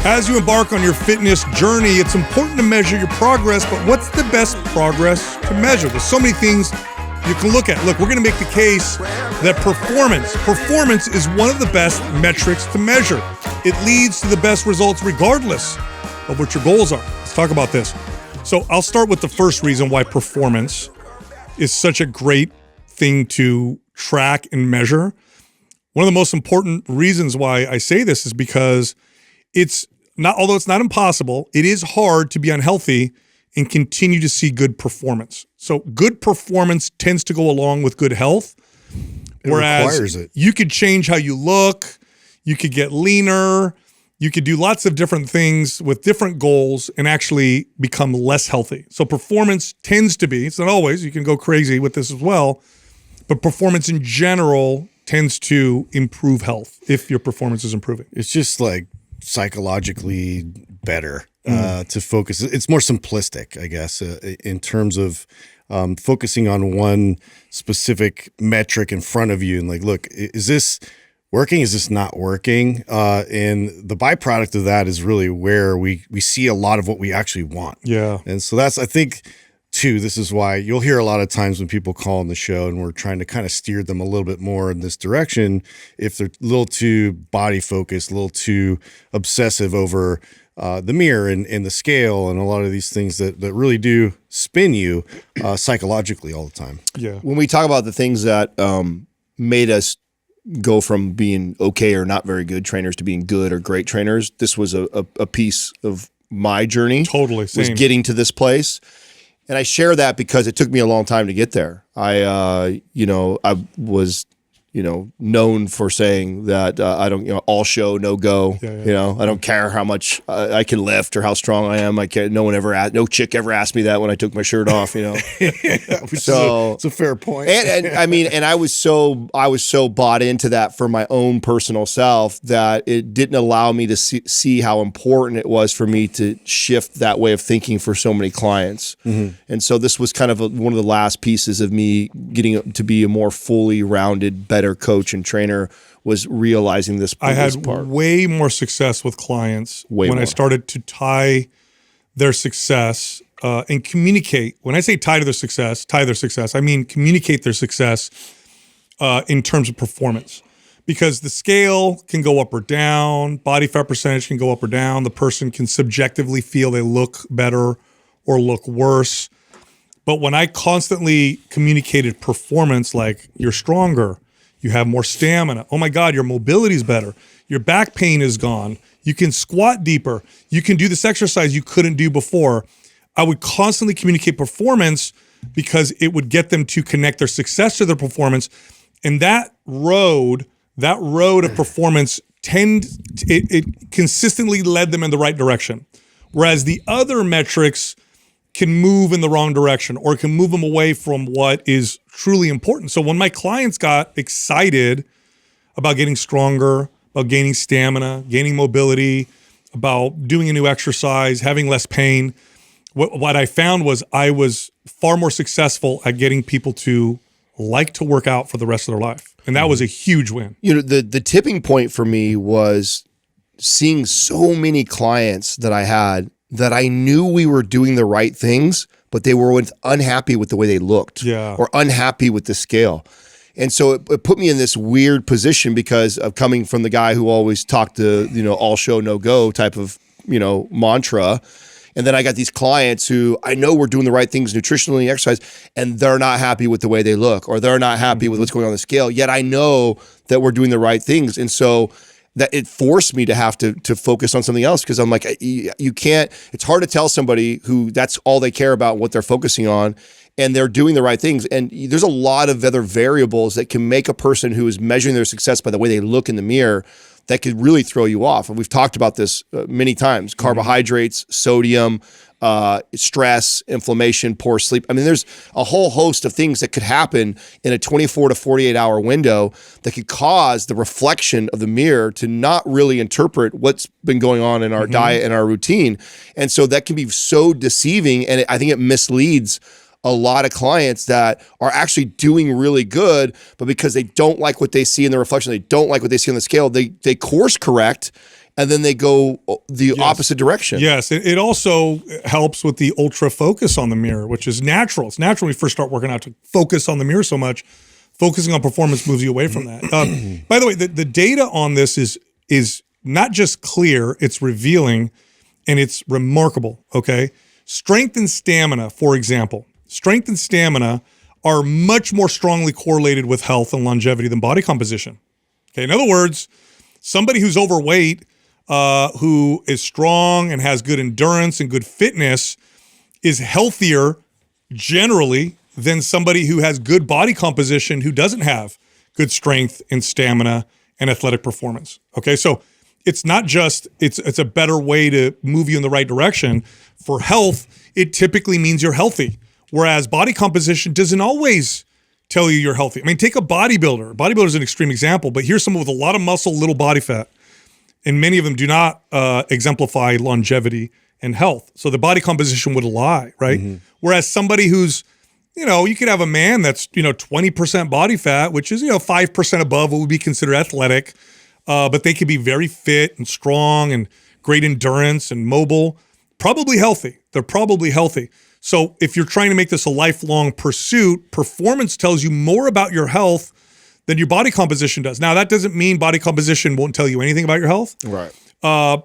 As you embark on your fitness journey, it's important to measure your progress, but what's the best progress to measure? There's so many things you can look at. Look, we're going to make the case that performance is one of the best metrics to measure. It leads to the best results regardless of what your goals are. Let's talk about this. So I'll start with the first reason why performance is such a great thing to track and measure. One of the most important reasons why I say this is because although it's not impossible, it is hard to be unhealthy and continue to see good performance. So good performance tends to go along with good health. Whereas you could change how you look, you could get leaner, you could do lots of different things with different goals and actually become less healthy. So performance tends to be, it's not always, you can go crazy with this as well, but performance in general tends to improve health if your performance is improving. It's just like psychologically better to focus. It's more simplistic, I guess, in terms of focusing on one specific metric in front of you and like, look, is this working? Is this not working? And the byproduct of that is really where we see a lot of what we actually want. Yeah. And so that's, I think, too, this is why you'll hear a lot of times when people call on the show and we're trying to kind of steer them a little bit more in this direction, if they're a little too body focused, a little too obsessive over the mirror and the scale and a lot of these things that really do spin you psychologically all the time. Yeah. When we talk about the things that made us go from being okay or not very good trainers to being good or great trainers, this was a piece of my journey. Totally. Same. Was getting to this place. And I share that because it took me a long time to get there. I was, known for saying that I don't, all show, no go. Yeah. I don't care how much I can lift or how strong I am. No chick ever asked me that when I took my shirt off. So it's a fair point. And I was so bought into that for my own personal self that it didn't allow me to see how important it was for me to shift that way of thinking for so many clients. Mm-hmm. And so this was kind of one of the last pieces of me getting to be a more fully rounded, better coach and trainer, was realizing this part. I had way more success with clients when I started to tie their success and communicate. When I say tie their success, I mean communicate their success in terms of performance. Because the scale can go up or down, body fat percentage can go up or down, the person can subjectively feel they look better or look worse. But when I constantly communicated performance, like you're stronger, you have more stamina. Oh my God, your mobility is better. Your back pain is gone. You can squat deeper. You can do this exercise you couldn't do before. I would constantly communicate performance because it would get them to connect their success to their performance. And that road of performance it consistently led them in the right direction. Whereas the other metrics can move in the wrong direction or can move them away from what is truly important. So when my clients got excited about getting stronger, about gaining stamina, gaining mobility, about doing a new exercise, having less pain, what I found was I was far more successful at getting people to like to work out for the rest of their life. And that was a huge win. The tipping point for me was seeing so many clients that I had that I knew we were doing the right things, but they were unhappy with the way they looked or unhappy with the scale. And so it put me in this weird position because of coming from the guy who always talked to, all show, no go type of, mantra. And then I got these clients who I know we're doing the right things nutritionally, exercise, and they're not happy with the way they look, or they're not happy with what's going on the scale. Yet I know that we're doing the right things. And so that it forced me to have to focus on something else, because I'm like, you can't, it's hard to tell somebody who that's all they care about, what they're focusing on, and they're doing the right things. And there's a lot of other variables that can make a person who is measuring their success by the way they look in the mirror that could really throw you off. And we've talked about this many times: carbohydrates, sodium, stress, inflammation, poor sleep. I mean, there's a whole host of things that could happen in a 24 to 48 hour window that could cause the reflection of the mirror to not really interpret what's been going on in our diet and our routine. And so that can be so deceiving. And I think it misleads a lot of clients that are actually doing really good, but because they don't like what they see in the reflection, they don't like what they see on the scale, they course correct and then they go the opposite direction. Yes, it also helps with the ultra focus on the mirror, which is natural. It's natural when you first start working out to focus on the mirror so much. Focusing on performance moves you away from that. By the way, the data on this is not just clear, it's revealing, and it's remarkable, okay? Strength and stamina, for example. Strength and stamina are much more strongly correlated with health and longevity than body composition. Okay, in other words, somebody who's overweight, who is strong and has good endurance and good fitness is healthier generally than somebody who has good body composition who doesn't have good strength and stamina and athletic performance. Okay, so it's not just, it's a better way to move you in the right direction. For health, it typically means you're healthy, whereas body composition doesn't always tell you you're healthy. I mean, take a bodybuilder. Bodybuilder is an extreme example, but here's someone with a lot of muscle, little body fat, and many of them do not exemplify longevity and health. So the body composition would lie, right? Mm-hmm. Whereas somebody who's, you could have a man that's, 20% body fat, which is, 5% above what would be considered athletic, but they could be very fit and strong and great endurance and mobile, probably healthy. They're probably healthy. So if you're trying to make this a lifelong pursuit, performance tells you more about your health than your body composition does. Now, that doesn't mean body composition won't tell you anything about your health. Right.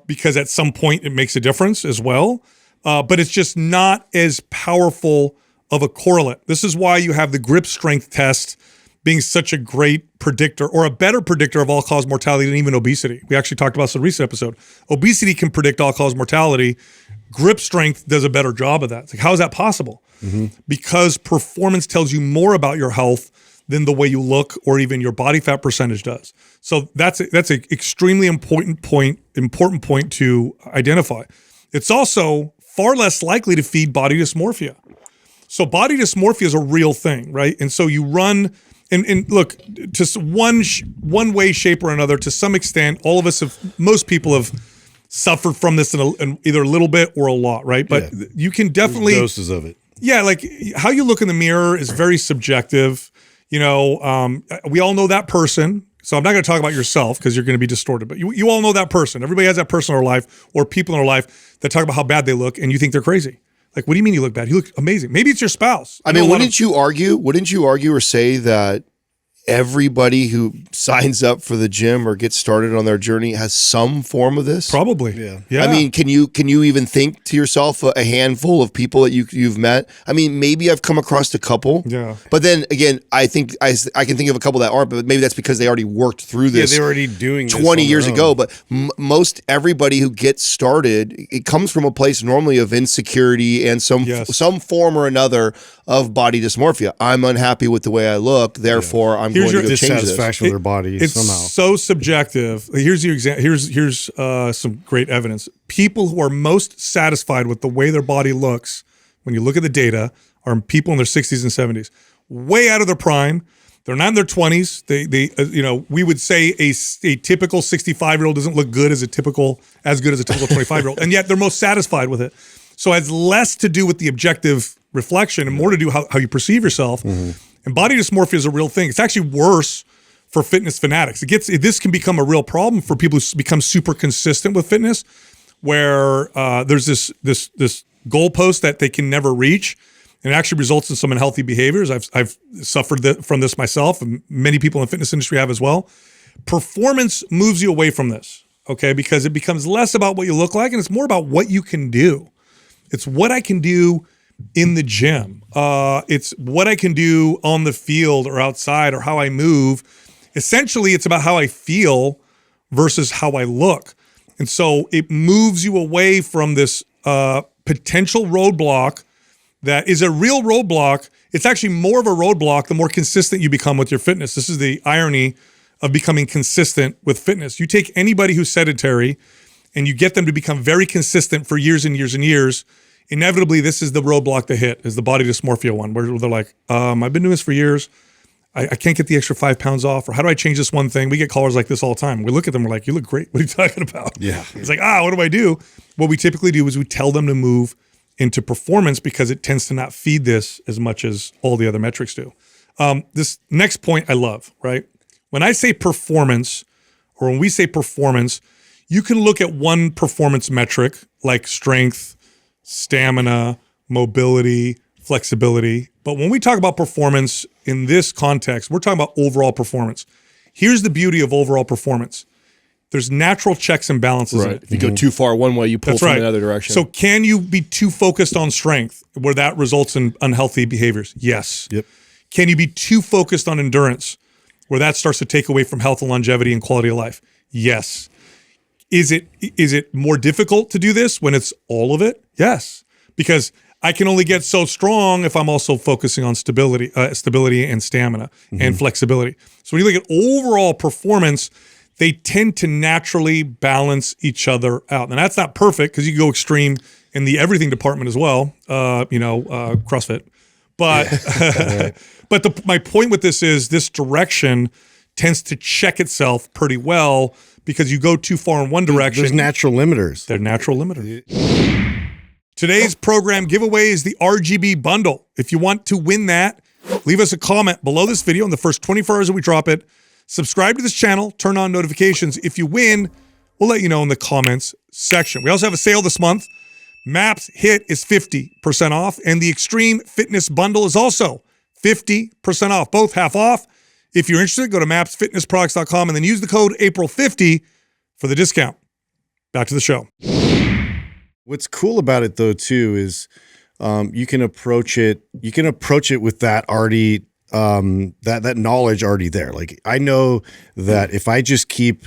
Because at some point it makes a difference as well. But it's just not as powerful of a correlate. This is why you have the grip strength test being such a great predictor, or a better predictor of all-cause mortality than even obesity. We actually talked about this in a recent episode. Obesity can predict all-cause mortality. Grip strength does a better job of that. It's like, how is that possible? Mm-hmm. Because performance tells you more about your health than the way you look or even your body fat percentage does. So that's an extremely important point to identify. It's also far less likely to feed body dysmorphia. So body dysmorphia is a real thing, right? And so you run, and look, to one way, shape, or another, to some extent, most people have suffered from this in either a little bit or a lot, right? But you can definitely— there's doses of it. Yeah, like how you look in the mirror is very subjective. We all know that person. So I'm not going to talk about yourself because you're going to be distorted, but you all know that person. Everybody has that person in their life or people in their life that talk about how bad they look and you think they're crazy. Like, what do you mean you look bad? You look amazing. Maybe it's your spouse. I mean, wouldn't you argue or say that everybody who signs up for the gym or gets started on their journey has some form of this? Probably. Yeah. I mean, can you even think to yourself a handful of people that you've met? I mean, maybe I've come across a couple. Yeah. But then again, I think I can think of a couple that aren't, but maybe that's because they already worked through this. Yeah, they're already doing this 20 years ago. But most everybody who gets started, it comes from a place normally of insecurity and some form or another of body dysmorphia. I'm unhappy with the way I look, therefore I'm going to go change this. Dissatisfaction with their body it's somehow. So subjective. Here's your example. Here's some great evidence. People who are most satisfied with the way their body looks, when you look at the data, are people in their 60s and 70s, way out of their prime. They're not in their 20s. We would say a typical 65-year-old doesn't look good as good as a typical 25-year-old, and yet they're most satisfied with it. So it has less to do with the objective reflection and more to do how you perceive yourself. Mm-hmm. And body dysmorphia is a real thing. It's actually worse for fitness fanatics. This can become a real problem for people who become super consistent with fitness, where there's this goalpost that they can never reach, and it actually results in some unhealthy behaviors. I've suffered from this myself, and many people in the fitness industry have as well. Performance moves you away from this, okay? Because it becomes less about what you look like, and it's more about what you can do. It's what I can do in the gym. It's what I can do on the field or outside or how I move. Essentially, it's about how I feel versus how I look. And so it moves you away from this potential roadblock that is a real roadblock. It's actually more of a roadblock the more consistent you become with your fitness. This is the irony of becoming consistent with fitness. You take anybody who's sedentary and you get them to become very consistent for years and years and years, inevitably, this is the roadblock to hit, is the body dysmorphia one, where they're like, I've been doing this for years. I can't get the extra 5 pounds off, or how do I change this one thing? We get callers like this all the time. We look at them, we're like, you look great. What are you talking about? Yeah. It's like, what do I do? What we typically do is we tell them to move into performance because it tends to not feed this as much as all the other metrics do. This next point I love, right? When I say performance, or when we say performance, you can look at one performance metric like strength, stamina, mobility, flexibility. But when we talk about performance in this context, we're talking about overall performance. Here's the beauty of overall performance. There's natural checks and balances in it. If you go too far one way, you pull from the other direction. So can you be too focused on strength where that results in unhealthy behaviors? Yes. Yep. Can you be too focused on endurance where that starts to take away from health and longevity and quality of life? Yes. Is it more difficult to do this when it's all of it? Yes. Because I can only get so strong if I'm also focusing on stability and stamina and flexibility. So when you look at overall performance, they tend to naturally balance each other out. And that's not perfect because you can go extreme in the everything department as well, CrossFit. But but my point with this is this direction tends to check itself pretty well because you go too far in one direction. There's natural limiters. They're natural limiters. Today's program giveaway is the RGB bundle. If you want to win that, leave us a comment below this video in the first 24 hours that we drop it. Subscribe to this channel, turn on notifications. If you win, we'll let you know in the comments section. We also have a sale this month. MAPS HIT is 50% off, and the Extreme Fitness Bundle is also 50% off, both half off. If you're interested, go to mapsfitnessproducts.com and then use the code April50 for the discount. Back to the show. What's cool about it though too is you can approach it with that already that knowledge already there. Like I know that if I just keep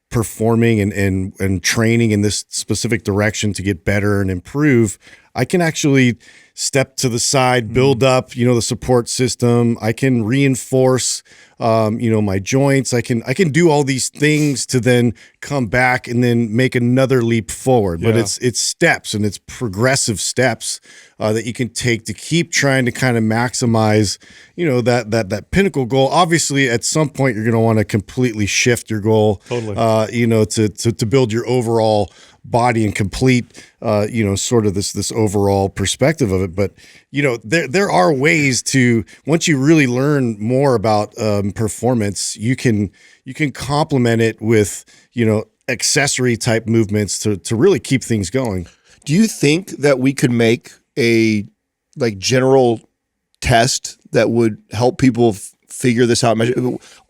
performing and training in this specific direction to get better and improve, I can actually step to the side, build up, the support system. I can reinforce, my joints. I can do all these things to then come back and then make another leap forward. But it's steps and it's progressive steps that you can take to keep trying to kind of maximize, that pinnacle goal. Obviously, at some point, you're going to want to completely shift your goal, totally. To build your overall body and complete, sort of this overall perspective of it. But, there are ways to, once you really learn more about performance, you can complement it with, accessory type movements to really keep things going. Do you think that we could make a general test that would help people figure this out?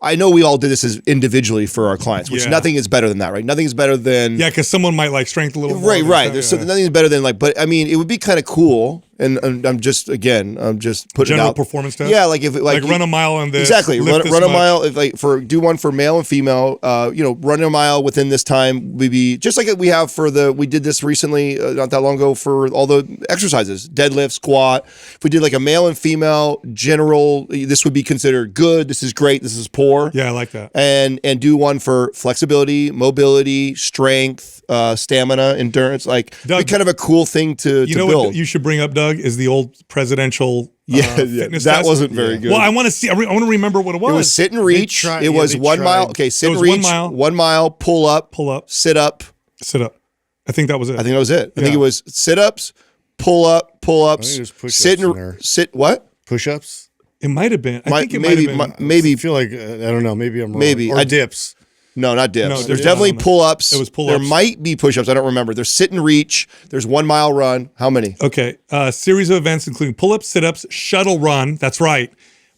I know we all did this as individually for our clients, which nothing is better than that, right? Nothing is better than because someone might like strength a little more. Right. There's nothing is better than but I mean, it would be kind of cool. And I'm just putting general out performance test. Yeah, if run a mile on this. Exactly, run a mile. If do one for male and female. Run a mile within this time. Maybe just like we have we did this recently, not that long ago, for all the exercises, deadlift, squat. If we did like a male and female general, this would be considered good. This is great. This is poor. Yeah, I like that. And do one for flexibility, mobility, strength, stamina, endurance. Doug, be kind of a cool thing to build. What you should bring up, Doug, is the old presidential fitness that test. wasn't very good. Well, I want to see. I want to remember what it was. It was sit and reach. It was 1 mile. Okay, sit and reach. 1 mile. Pull up. Sit up. I think that was it. I think it was sit ups, pull ups, sit what? Push ups. It might have been. I think it might have been. Maybe. I feel like I don't know. Maybe I'm wrong. Or dips. No, not dips. No, there's definitely pull-ups. It was pull-ups. There might be push-ups. I don't remember. There's sit and reach. There's 1 mile run. How many? Okay. Series of events including pull-ups, sit-ups, shuttle run. That's right.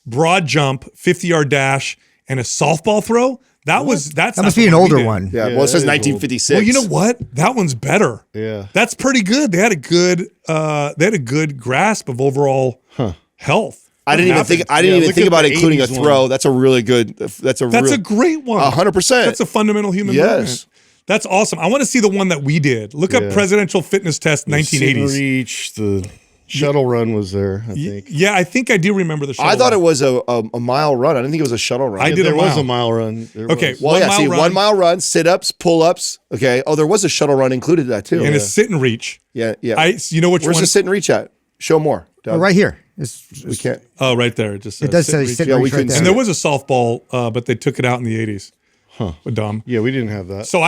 Broad jump, 50-yard dash, and a softball throw. That must be an older one. Yeah. Well, it says 1956. Well, you know what? That one's better. Yeah. That's pretty good. They had a good grasp of overall health. I didn't even think about including a throw. That's a really good. That's a great one. 100%. That's a fundamental human movement. That's awesome. I want to see the one that we did. Look up presidential fitness test 1980s. Reach, the shuttle run was there, I think. Yeah, I think I do remember the shuttle I thought run. it was a mile run. I didn't think it was a shuttle run. There was a mile run. Okay. Well, 1 mile run, sit-ups, pull-ups. Okay. Oh, there was a shuttle run included in that too. And a sit and reach. Yeah. You know which Where's one? the sit and reach at? Show more. Oh, right here. We can't. Oh, right there. It does say sit and reach right there. And there was a softball, but they took it out in the 80s. Dumb. Yeah, we didn't have that. So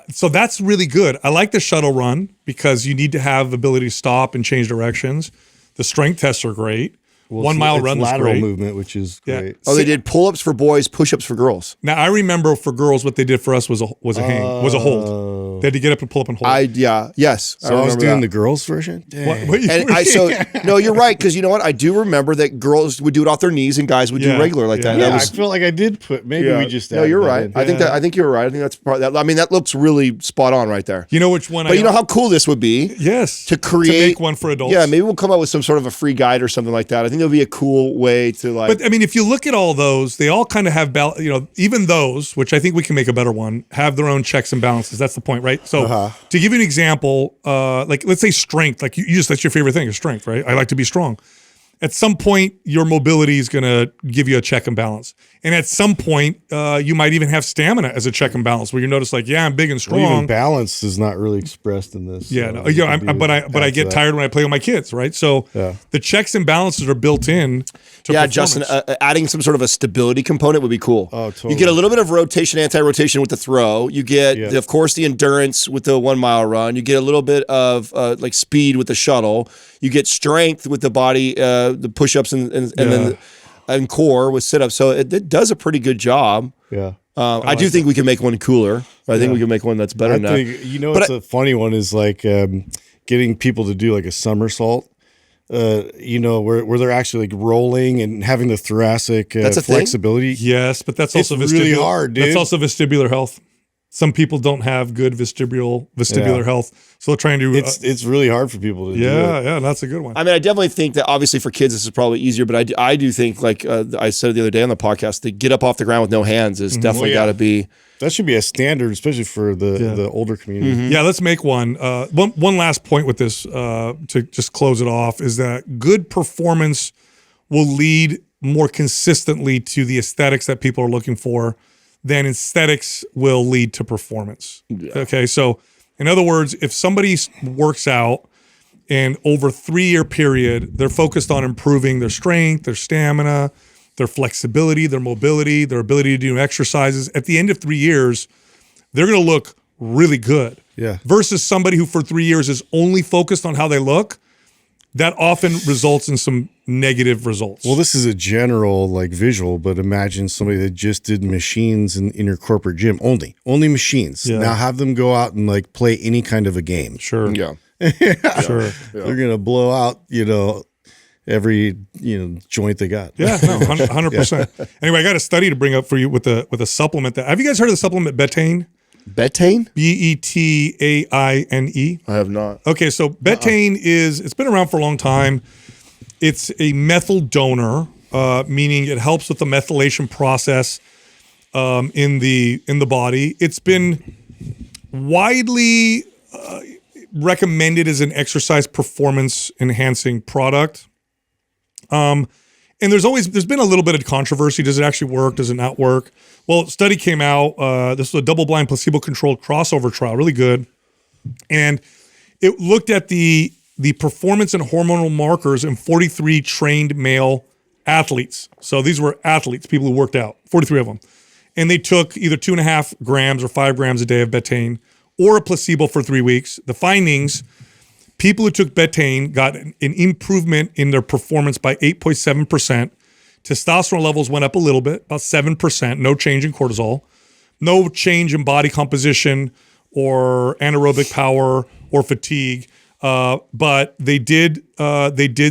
so that's really good. I like the shuttle run because you need to have the ability to stop and change directions. The strength tests are great. 1 mile run was lateral great. movement, which is great. Oh, they did pull-ups for boys, push-ups for girls. Now I remember for girls what they did for us was a hold. They had to get up and pull up and hold. Yes. So I was doing the girls version. No, you're right, because you know what? I do remember that girls would do it off their knees and guys would do regular like that. Yeah, I feel like I did put. Maybe we just. No, you're right. I think you're right. I think that's part of that. I mean, that looks really spot on right there. You know which one? But you know how cool this would be? Yes. To make one for adults. Yeah, maybe we'll come up with some sort of a free guide or something like that. I think it'll be a cool way to like. But I mean, if you look at all those, they all kind of have even those, which I think we can make a better one, have their own checks and balances. That's the point, right? So to give you an example, like let's say strength, like that's your favorite thing is strength, right? I like to be strong. At some point, your mobility is going to give you a check and balance. And at some point, you might even have stamina as a check and balance where you notice like, I'm big and strong. Well, even balance is not really expressed in this. Yeah, but I get tired when I play with my kids, right? So the checks and balances are built in to performance. Justin, adding some sort of a stability component would be cool. Oh, totally. You get a little bit of rotation, anti-rotation with the throw. You get, of course, the endurance with the 1 mile run. You get a little bit of like speed with the shuttle. You get strength with the body, the push-ups and core with sit-ups. So it does a pretty good job. Yeah. I do think we can make one cooler. I think we can make one that's better than that. What's a funny one is like getting people to do like a somersault. Where they're actually like rolling and having the thoracic flexibility. Yes, but that's also really hard, dude. That's also vestibular health. Some people don't have good vestibular health, so they're trying to. It's really hard for people to do. Yeah, that's a good one. I mean, I definitely think that obviously for kids this is probably easier, but I do think like I said the other day on the podcast, to get up off the ground with no hands is definitely got to be. That should be a standard, especially for the older community. Yeah, let's make one. One last point with this to just close it off is that good performance will lead more consistently to the aesthetics that people are looking for than aesthetics will lead to performance. Yeah. Okay, so in other words, if somebody works out and over a 3-year period, they're focused on improving their strength, their stamina, their flexibility, their mobility, their ability to do exercises, at the end of 3 years, they're going to look really good. Yeah. Versus somebody who for 3 years is only focused on how they look, that often results in some negative results. Well, this is a general like visual, but imagine somebody that just did machines in your corporate gym, only machines. Yeah. Now have them go out and like play any kind of a game. Sure. Yeah. Sure. They're going to blow out, every joint they got. Yeah, no, 100%. Anyway, I got a study to bring up for you with a supplement have you guys heard of the supplement betaine? Betaine? Betaine. I have not. Okay, so betaine it's been around for a long time. It's a methyl donor, meaning it helps with the methylation process in the body. It's been widely recommended as an exercise performance enhancing product. And there's been a little bit of controversy. Does it actually work? Does it not work? Well, a study came out. This was a double-blind, placebo-controlled crossover trial, really good. And it looked at the performance and hormonal markers in 43 trained male athletes. So these were athletes, people who worked out, 43 of them. And they took either 2.5 grams or 5 grams a day of betaine or a placebo for 3 weeks. The findings: people who took betaine got an improvement in their performance by 8.7%. Testosterone levels went up a little bit, about 7%. No change in cortisol. No change in body composition or anaerobic power or fatigue. But they did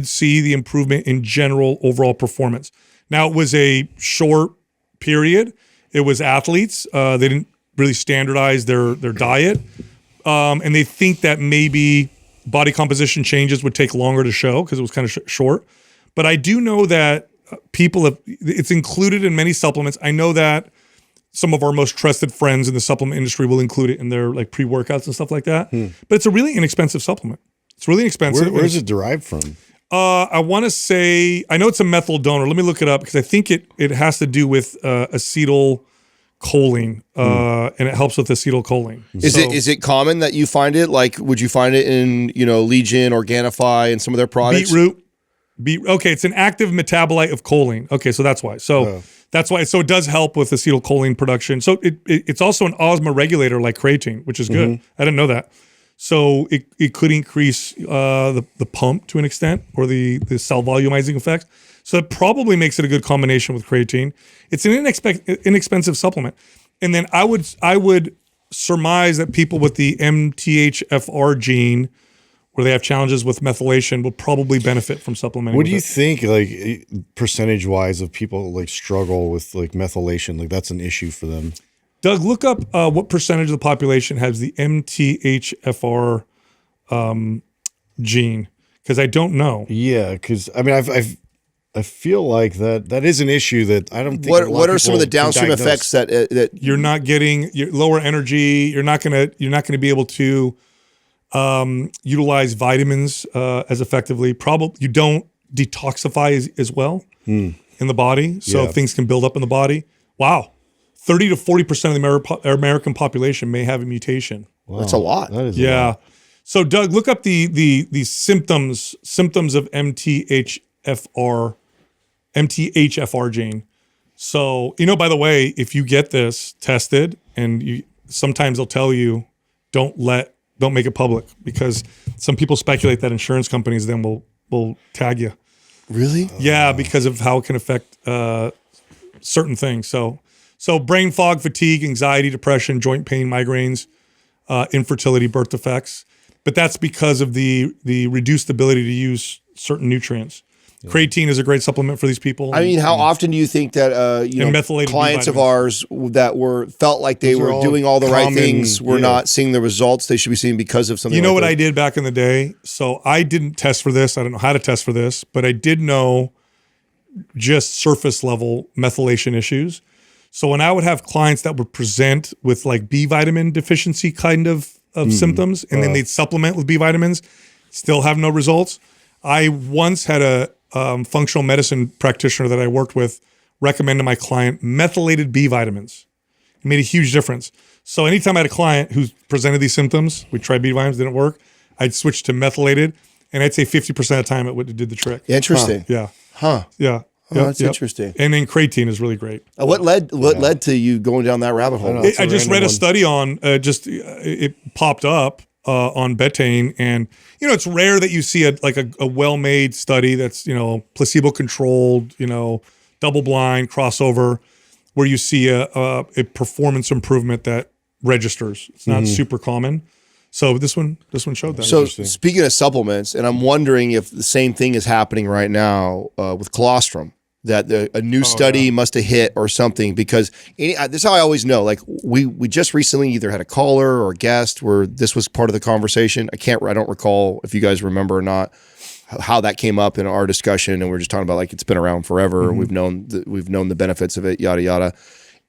see the improvement in general overall performance. Now, it was a short period. It was athletes. They didn't really standardize their diet. And they think that maybe body composition changes would take longer to show because it was kind of short. But I do know that it's included in many supplements. I know that some of our most trusted friends in the supplement industry will include it in their like pre-workouts and stuff like that. But it's a really inexpensive supplement. It's really inexpensive. Where's it derived from? I want to say, I know it's a methyl donor. Let me look it up because I think it has to do with acetylcholine, and it helps with acetylcholine. Is it common that you find it? Like, would you find it in Legion, Organifi, and some of their products? Beetroot. Okay, it's an active metabolite of choline. Okay, so that's why. That's why. So it does help with acetylcholine production. So it's also an osmoregulator like creatine, which is good. I didn't know that. So it could increase the pump to an extent, or the cell volumizing effect. So it probably makes it a good combination with creatine. It's an inexpensive supplement. And then I would surmise that people with the MTHFR gene, where they have challenges with methylation, will probably benefit from supplementing. What do you think, like percentage wise, of people like struggle with like methylation? Like that's an issue for them. Doug, look up what percentage of the population has the MTHFR gene, because I don't know. Yeah, because I mean, I feel like that is an issue that I don't think. What are some of the downstream effects that you're not getting? Your lower energy. You're not gonna be able to utilize vitamins as effectively. Probably you don't detoxify as well in the body, so things can build up in the body. Wow, 30 to 40% of the American population may have a mutation. Wow. That's a lot. That is a lot. So Doug, look up the symptoms of MTHFR gene. So, by the way, if you get this tested, and sometimes they'll tell you, don't make it public, because some people speculate that insurance companies then will tag you. Really? Yeah, because of how it can affect certain things. So brain fog, fatigue, anxiety, depression, joint pain, migraines, infertility, birth defects. But that's because of the reduced ability to use certain nutrients. Yeah. Creatine is a great supplement for these people. I mean, how often do you think that clients of ours that felt like they were doing all the right things were not seeing the results they should be seeing because of something? You know what I did back in the day? So I didn't test for this. I don't know how to test for this, but I did know just surface level methylation issues. So when I would have clients that would present with like B vitamin deficiency kind of symptoms, and then they'd supplement with B vitamins, still have no results. I once had a functional medicine practitioner that I worked with recommend to my client methylated B vitamins. It made a huge difference. So anytime I had a client who presented these symptoms, we tried B vitamins, didn't work, I'd switch to methylated, and I'd say 50% of the time it did the trick. Interesting. Yeah. Yeah. Oh, that's interesting. And then creatine is really great. What led to you going down that rabbit hole? I just read a study on it popped up on betaine, and it's rare that you see a well-made study that's placebo controlled, double blind crossover, where you see a performance improvement that registers. It's not super common. So this one showed that. So speaking of supplements, and I'm wondering if the same thing is happening right now with colostrum, that a new study must have hit or something, because this is how I always know. Like we just recently either had a caller or a guest where this was part of the conversation. I don't recall if you guys remember or not how that came up in our discussion, and we're just talking about like it's been around forever. We've known the benefits of it, yada yada.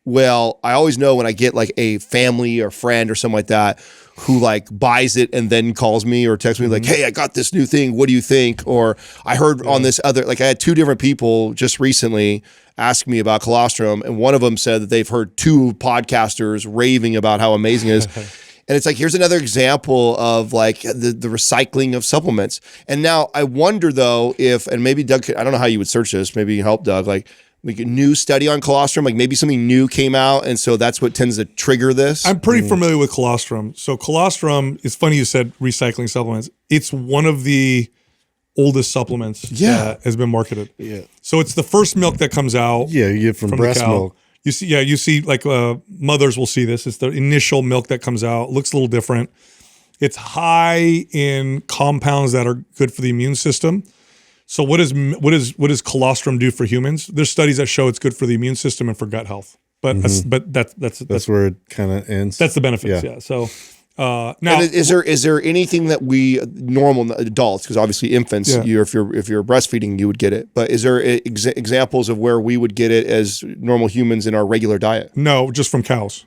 Well, I always know when I get like a family or friend or something like that who like buys it and then calls me or texts me like, hey, I got this new thing. What do you think? Or I heard on this other, like I had two different people just recently ask me about colostrum, and one of them said that they've heard two podcasters raving about how amazing it is. And it's like, here's another example of like the recycling of supplements. And now I wonder though if, and maybe Doug, I don't know how you would search this, maybe you help Doug, like a new study on colostrum, like maybe something new came out, and so that's what tends to trigger this. I'm pretty familiar with colostrum. So colostrum, it's funny you said recycling supplements. It's one of the oldest supplements that has been marketed. Yeah. So it's the first milk that comes out. Yeah, you get from breast milk. You see like mothers will see this. It's the initial milk that comes out. It looks a little different. It's high in compounds that are good for the immune system. So what does colostrum do for humans? There's studies that show it's good for the immune system and for gut health. But that's where it kind of ends. That's the benefits. Yeah. So now, and is there anything that we normal adults, because obviously infants, if you're breastfeeding, you would get it. But is there examples of where we would get it as normal humans in our regular diet? No, just from cows.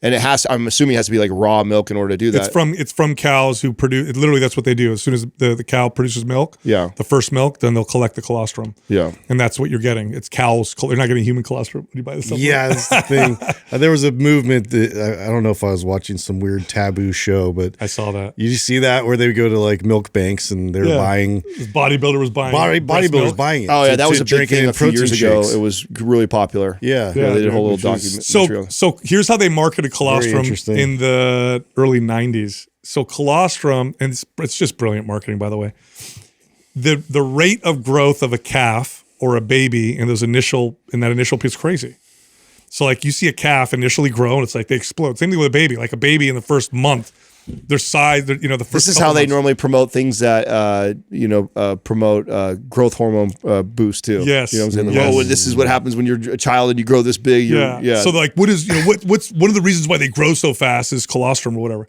And I'm assuming it has to be like raw milk in order to do that. It's from cows who produce. Literally, that's what they do. As soon as the cow produces milk, the first milk, then they'll collect the colostrum. Yeah, and that's what you're getting. It's cows. You're not getting human colostrum when you buy this. Yeah, that's the thing. There was a movement that I don't know if I was watching some weird taboo show, but I saw that. You see that where they would go to like milk banks and they're buying. This bodybuilder was buying. Bodybuilder was buying it. Oh yeah, that was a big thing a few years ago. It was really popular. Yeah, they did a whole little documentary. So here's how they marketed colostrum in the early 90s. So colostrum, and it's just brilliant marketing, by the way. The rate of growth of a calf or a baby in that initial piece, crazy. So like you see a calf initially grow and it's like they explode. Same thing with a baby. Like a baby in the first month, their size, the first. This is how they normally promote things that promote growth hormone boost too. Yes. You know what I'm saying? Yes. Oh, this is what happens when you're a child and you grow this big. Yeah. So like, what is what's one of the reasons why they grow so fast is colostrum or whatever.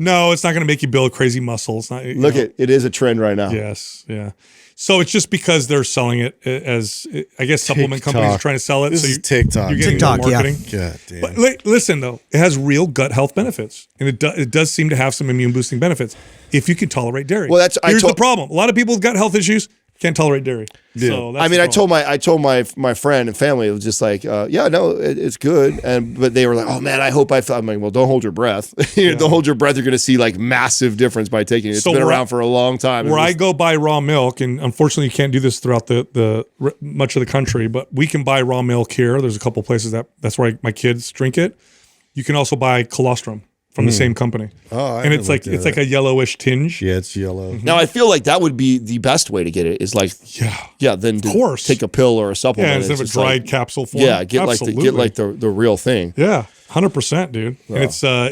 No, it's not going to make you build crazy muscle. It's not. It is a trend right now. Yes. Yeah. So it's just because they're selling it as, I guess, supplement companies are trying to sell it. This so is TikTok. You're getting TikTok, marketing. Yeah. God damn. But listen, though, it has real gut health benefits, and it does seem to have some immune boosting benefits if you can tolerate dairy. Well, here's the problem: a lot of people with gut health issues can't tolerate dairy. Yeah. So that's I told my friend and family, it was just like, it's good, but they were like, oh man, I hope I'm like, well, don't hold your breath. Don't hold your breath. You're going to see like massive difference by taking it. It's been around for a long time. Where I go buy raw milk, and unfortunately you can't do this throughout the much of the country, but we can buy raw milk here. There's a couple places that's where my kids drink it. You can also buy colostrum from the same company. Oh, and it's like a yellowish tinge. Yeah, it's yellow. Now I feel like that would be the best way to get it. Is like then to take a pill or a supplement. Yeah, instead of a dried capsule form. Yeah, get like the real thing. Yeah, 100%, dude. And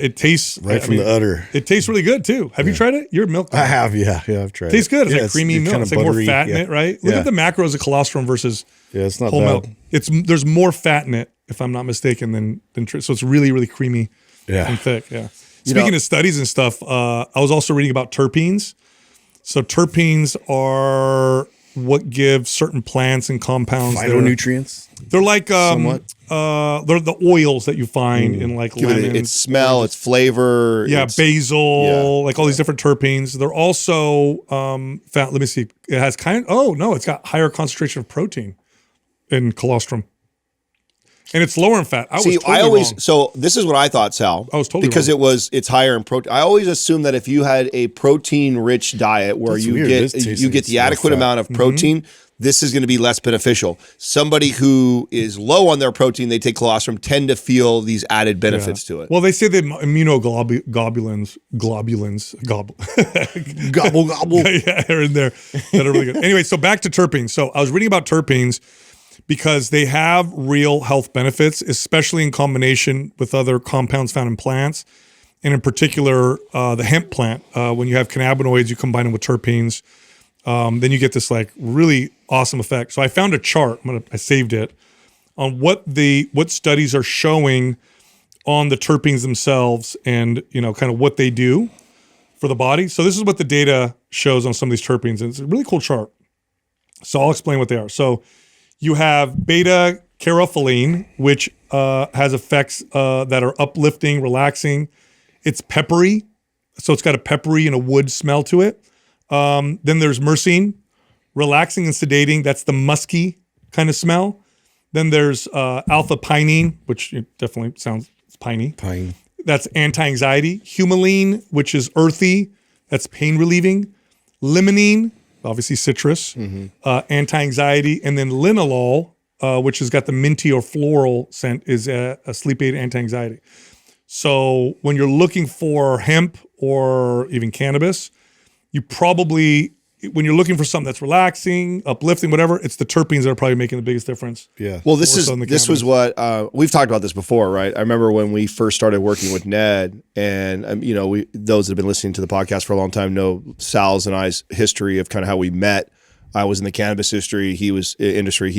it tastes from the udder. It tastes really good too. Have you tried it? You're a milk guy. I have, yeah, I've tried. Tastes good. It's Yeah, like creamy milk. kinda It's like more buttery, fat in it, right? Look at the macros of colostrum versus it's not whole bad. milk. There's more fat in it, if I'm not mistaken, than so it's really, really creamy and thick. Yeah. Speaking of studies and stuff, I was also reading about terpenes. So terpenes are what give certain plants and compounds phytonutrients. They're like somewhat. They're the oils that you find in like lemons. Its smell, its flavor. Yeah, basil, like all these different terpenes. They're also found. Let me see. It has it's got higher concentration of protein in colostrum. And it's lower in fat. Wrong. So this is what I thought, Sal. I was totally because wrong. it's higher in protein. I always assumed that if you had a protein-rich diet where That's you weird. get the adequate amount of protein, this is going to be less beneficial. Somebody who is low on their protein, they take colostrum, tend to feel these added benefits to it. Well, they say the immunoglobulins, gobble, are in there that are really good. Anyway, so back to terpenes. So I was reading about terpenes because they have real health benefits, especially in combination with other compounds found in plants, and in particular, the hemp plant. When you have cannabinoids, you combine them with terpenes, then you get this like really awesome effect. So I found a chart. I saved it on what studies are showing on the terpenes themselves, and kind of what they do for the body. So this is what the data shows on some of these terpenes, and it's a really cool chart. So I'll explain what they are. So you have beta carotene, which has effects that are uplifting, relaxing. It's peppery, so it's got a peppery and a wood smell to it. Then there's myrcene, relaxing and sedating. That's the musky kind of smell. Then there's alpha pinene, which definitely sounds piney. Pine. That's anti-anxiety. Humulene, which is earthy. That's pain relieving. Limonene, obviously citrus, anti-anxiety. And then linalool, which has got the minty or floral scent, is a sleep aid anti-anxiety. So when you're looking for hemp or even cannabis, you probably, when you're looking for something that's relaxing, uplifting, whatever, it's the terpenes that are probably making the biggest difference. Yeah. Well, this was what we've talked about this before, right? I remember when we first started working with Ned, and those that have been listening to the podcast for a long time know Sal's and I's history of kind of how we met. I was in the cannabis industry. He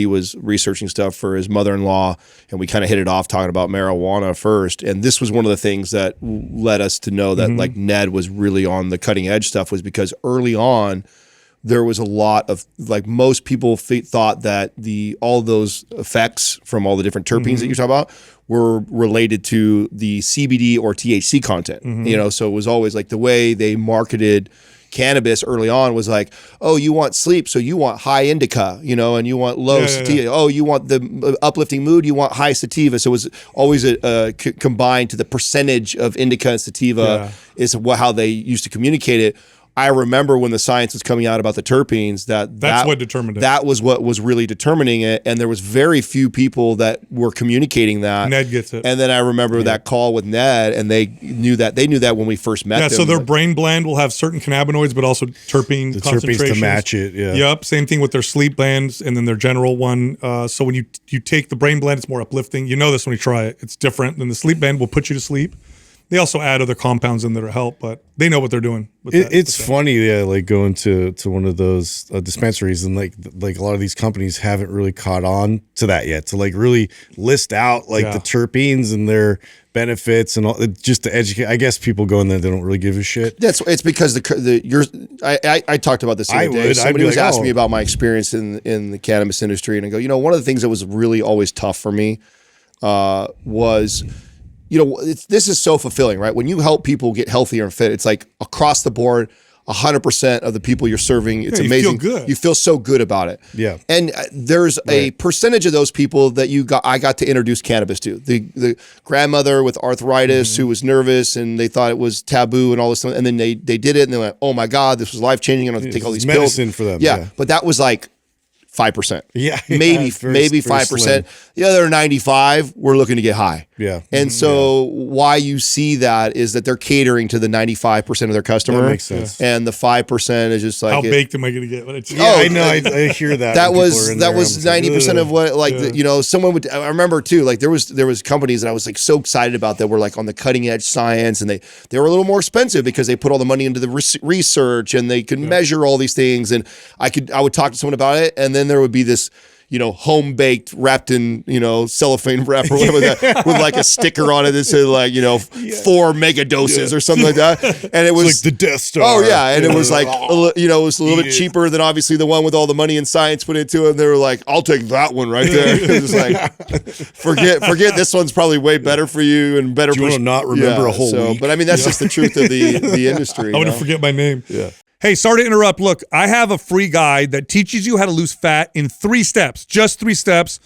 was researching stuff for his mother-in-law, and we kind of hit it off talking about marijuana first. And this was one of the things that led us to know that like Ned was really on the cutting edge stuff, was because early on there was a lot of, like, most people thought that all those effects from all the different terpenes that you're talking about were related to the CBD or THC content. So it was always like the way they marketed cannabis early on was like, oh, you want sleep, so you want high indica, and you want low sativa. Oh, you want the uplifting mood, you want high sativa. So it was always combined to the percentage of indica and sativa is how they used to communicate it. I remember when the science was coming out about the terpenes, that's what determined it. That was what was really determining it. And there was very few people that were communicating that. Ned gets it. And then I remember that call with Ned, and they knew that when we first met them. So their brain blend will have certain cannabinoids, but also terpene concentrations. Terpenes to match it, yeah. Yep, same thing with their sleep blends and then their general one. So when you take the brain blend, it's more uplifting. You know this when you try it. It's different. Then the sleep blend will put you to sleep. They also add other compounds in there to help, but they know what they're doing. It's funny, like going to one of those dispensaries, and like a lot of these companies haven't really caught on to that yet. To like really list out the terpenes and their benefits and all, just to educate. I guess people go in there, they don't really give a shit. It's because I talked about this the other day. Somebody was asking me about my experience in the cannabis industry, and I go, one of the things that was really always tough for me was. This is so fulfilling, right? When you help people get healthier and fit, it's like across the board, 100% of the people you're serving, it's amazing. You feel good. You feel so good about it. Yeah. And there's a percentage of those people that I got to introduce cannabis to. The grandmother with arthritis who was nervous and they thought it was taboo and all this stuff. And then they did it and they went, oh my God, this was life-changing. I don't have to take all these medicine pills. for them. Yeah. But that was like 5%. Yeah. Maybe 5%. Slim. The other 95, we're looking to get high. Yeah. And so why you see that is that they're catering to the 95% of their customer. That makes sense. And the 5% is just like how baked am I going to get? I know. I hear that. That was 90% of what someone would. I remember too. Like there was companies that I was like so excited about that were like on the cutting edge science, and they were a little more expensive because they put all the money into the research and they could measure all these things. And I would talk to someone about it, and then there would be this home baked, wrapped in, cellophane wrap or whatever that, with like a sticker on it that said 4 mega doses or something like that. And it was like the Death Star. Oh yeah, and it was like it was a little bit cheaper than obviously the one with all the money and science put into it. And they were like, I'll take that one right there. It was like, forget this one's probably way better for you and better. Do you want to not remember a whole week? But I mean, that's just the truth of the industry. I want to forget my name. Yeah. Hey, sorry to interrupt. Look, I have a free guide that teaches you how to lose fat in 3 steps, just 3 steps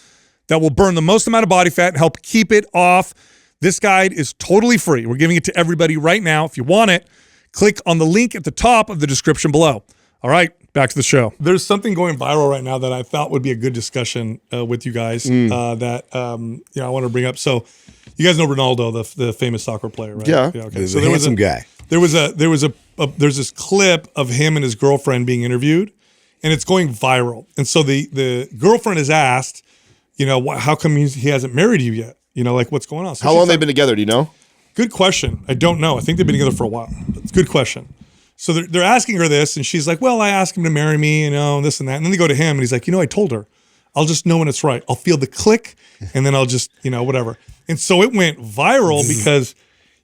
that will burn the most amount of body fat and help keep it off. This guide is totally free. We're giving it to everybody right now. If you want it, click on the link at the top of the description below. All right, back to the show. There's something going viral right now that I thought would be a good discussion with you guys that I want to bring up. So you guys know Ronaldo, the famous soccer player, right? Yeah. Okay. So there was a guy. There's this clip of him and his girlfriend being interviewed, and it's going viral. And so the girlfriend is asked, how come he hasn't married you yet? What's going on? So how long they've been together? Do you know? Good question. I don't know. I think they've been together for a while. It's a good question. So they're asking her this, and she's like, well, I asked him to marry me, this and that. And then they go to him, and he's like, I told her. I'll just know when it's right. I'll feel the click, and then I'll just, whatever. And so it went viral because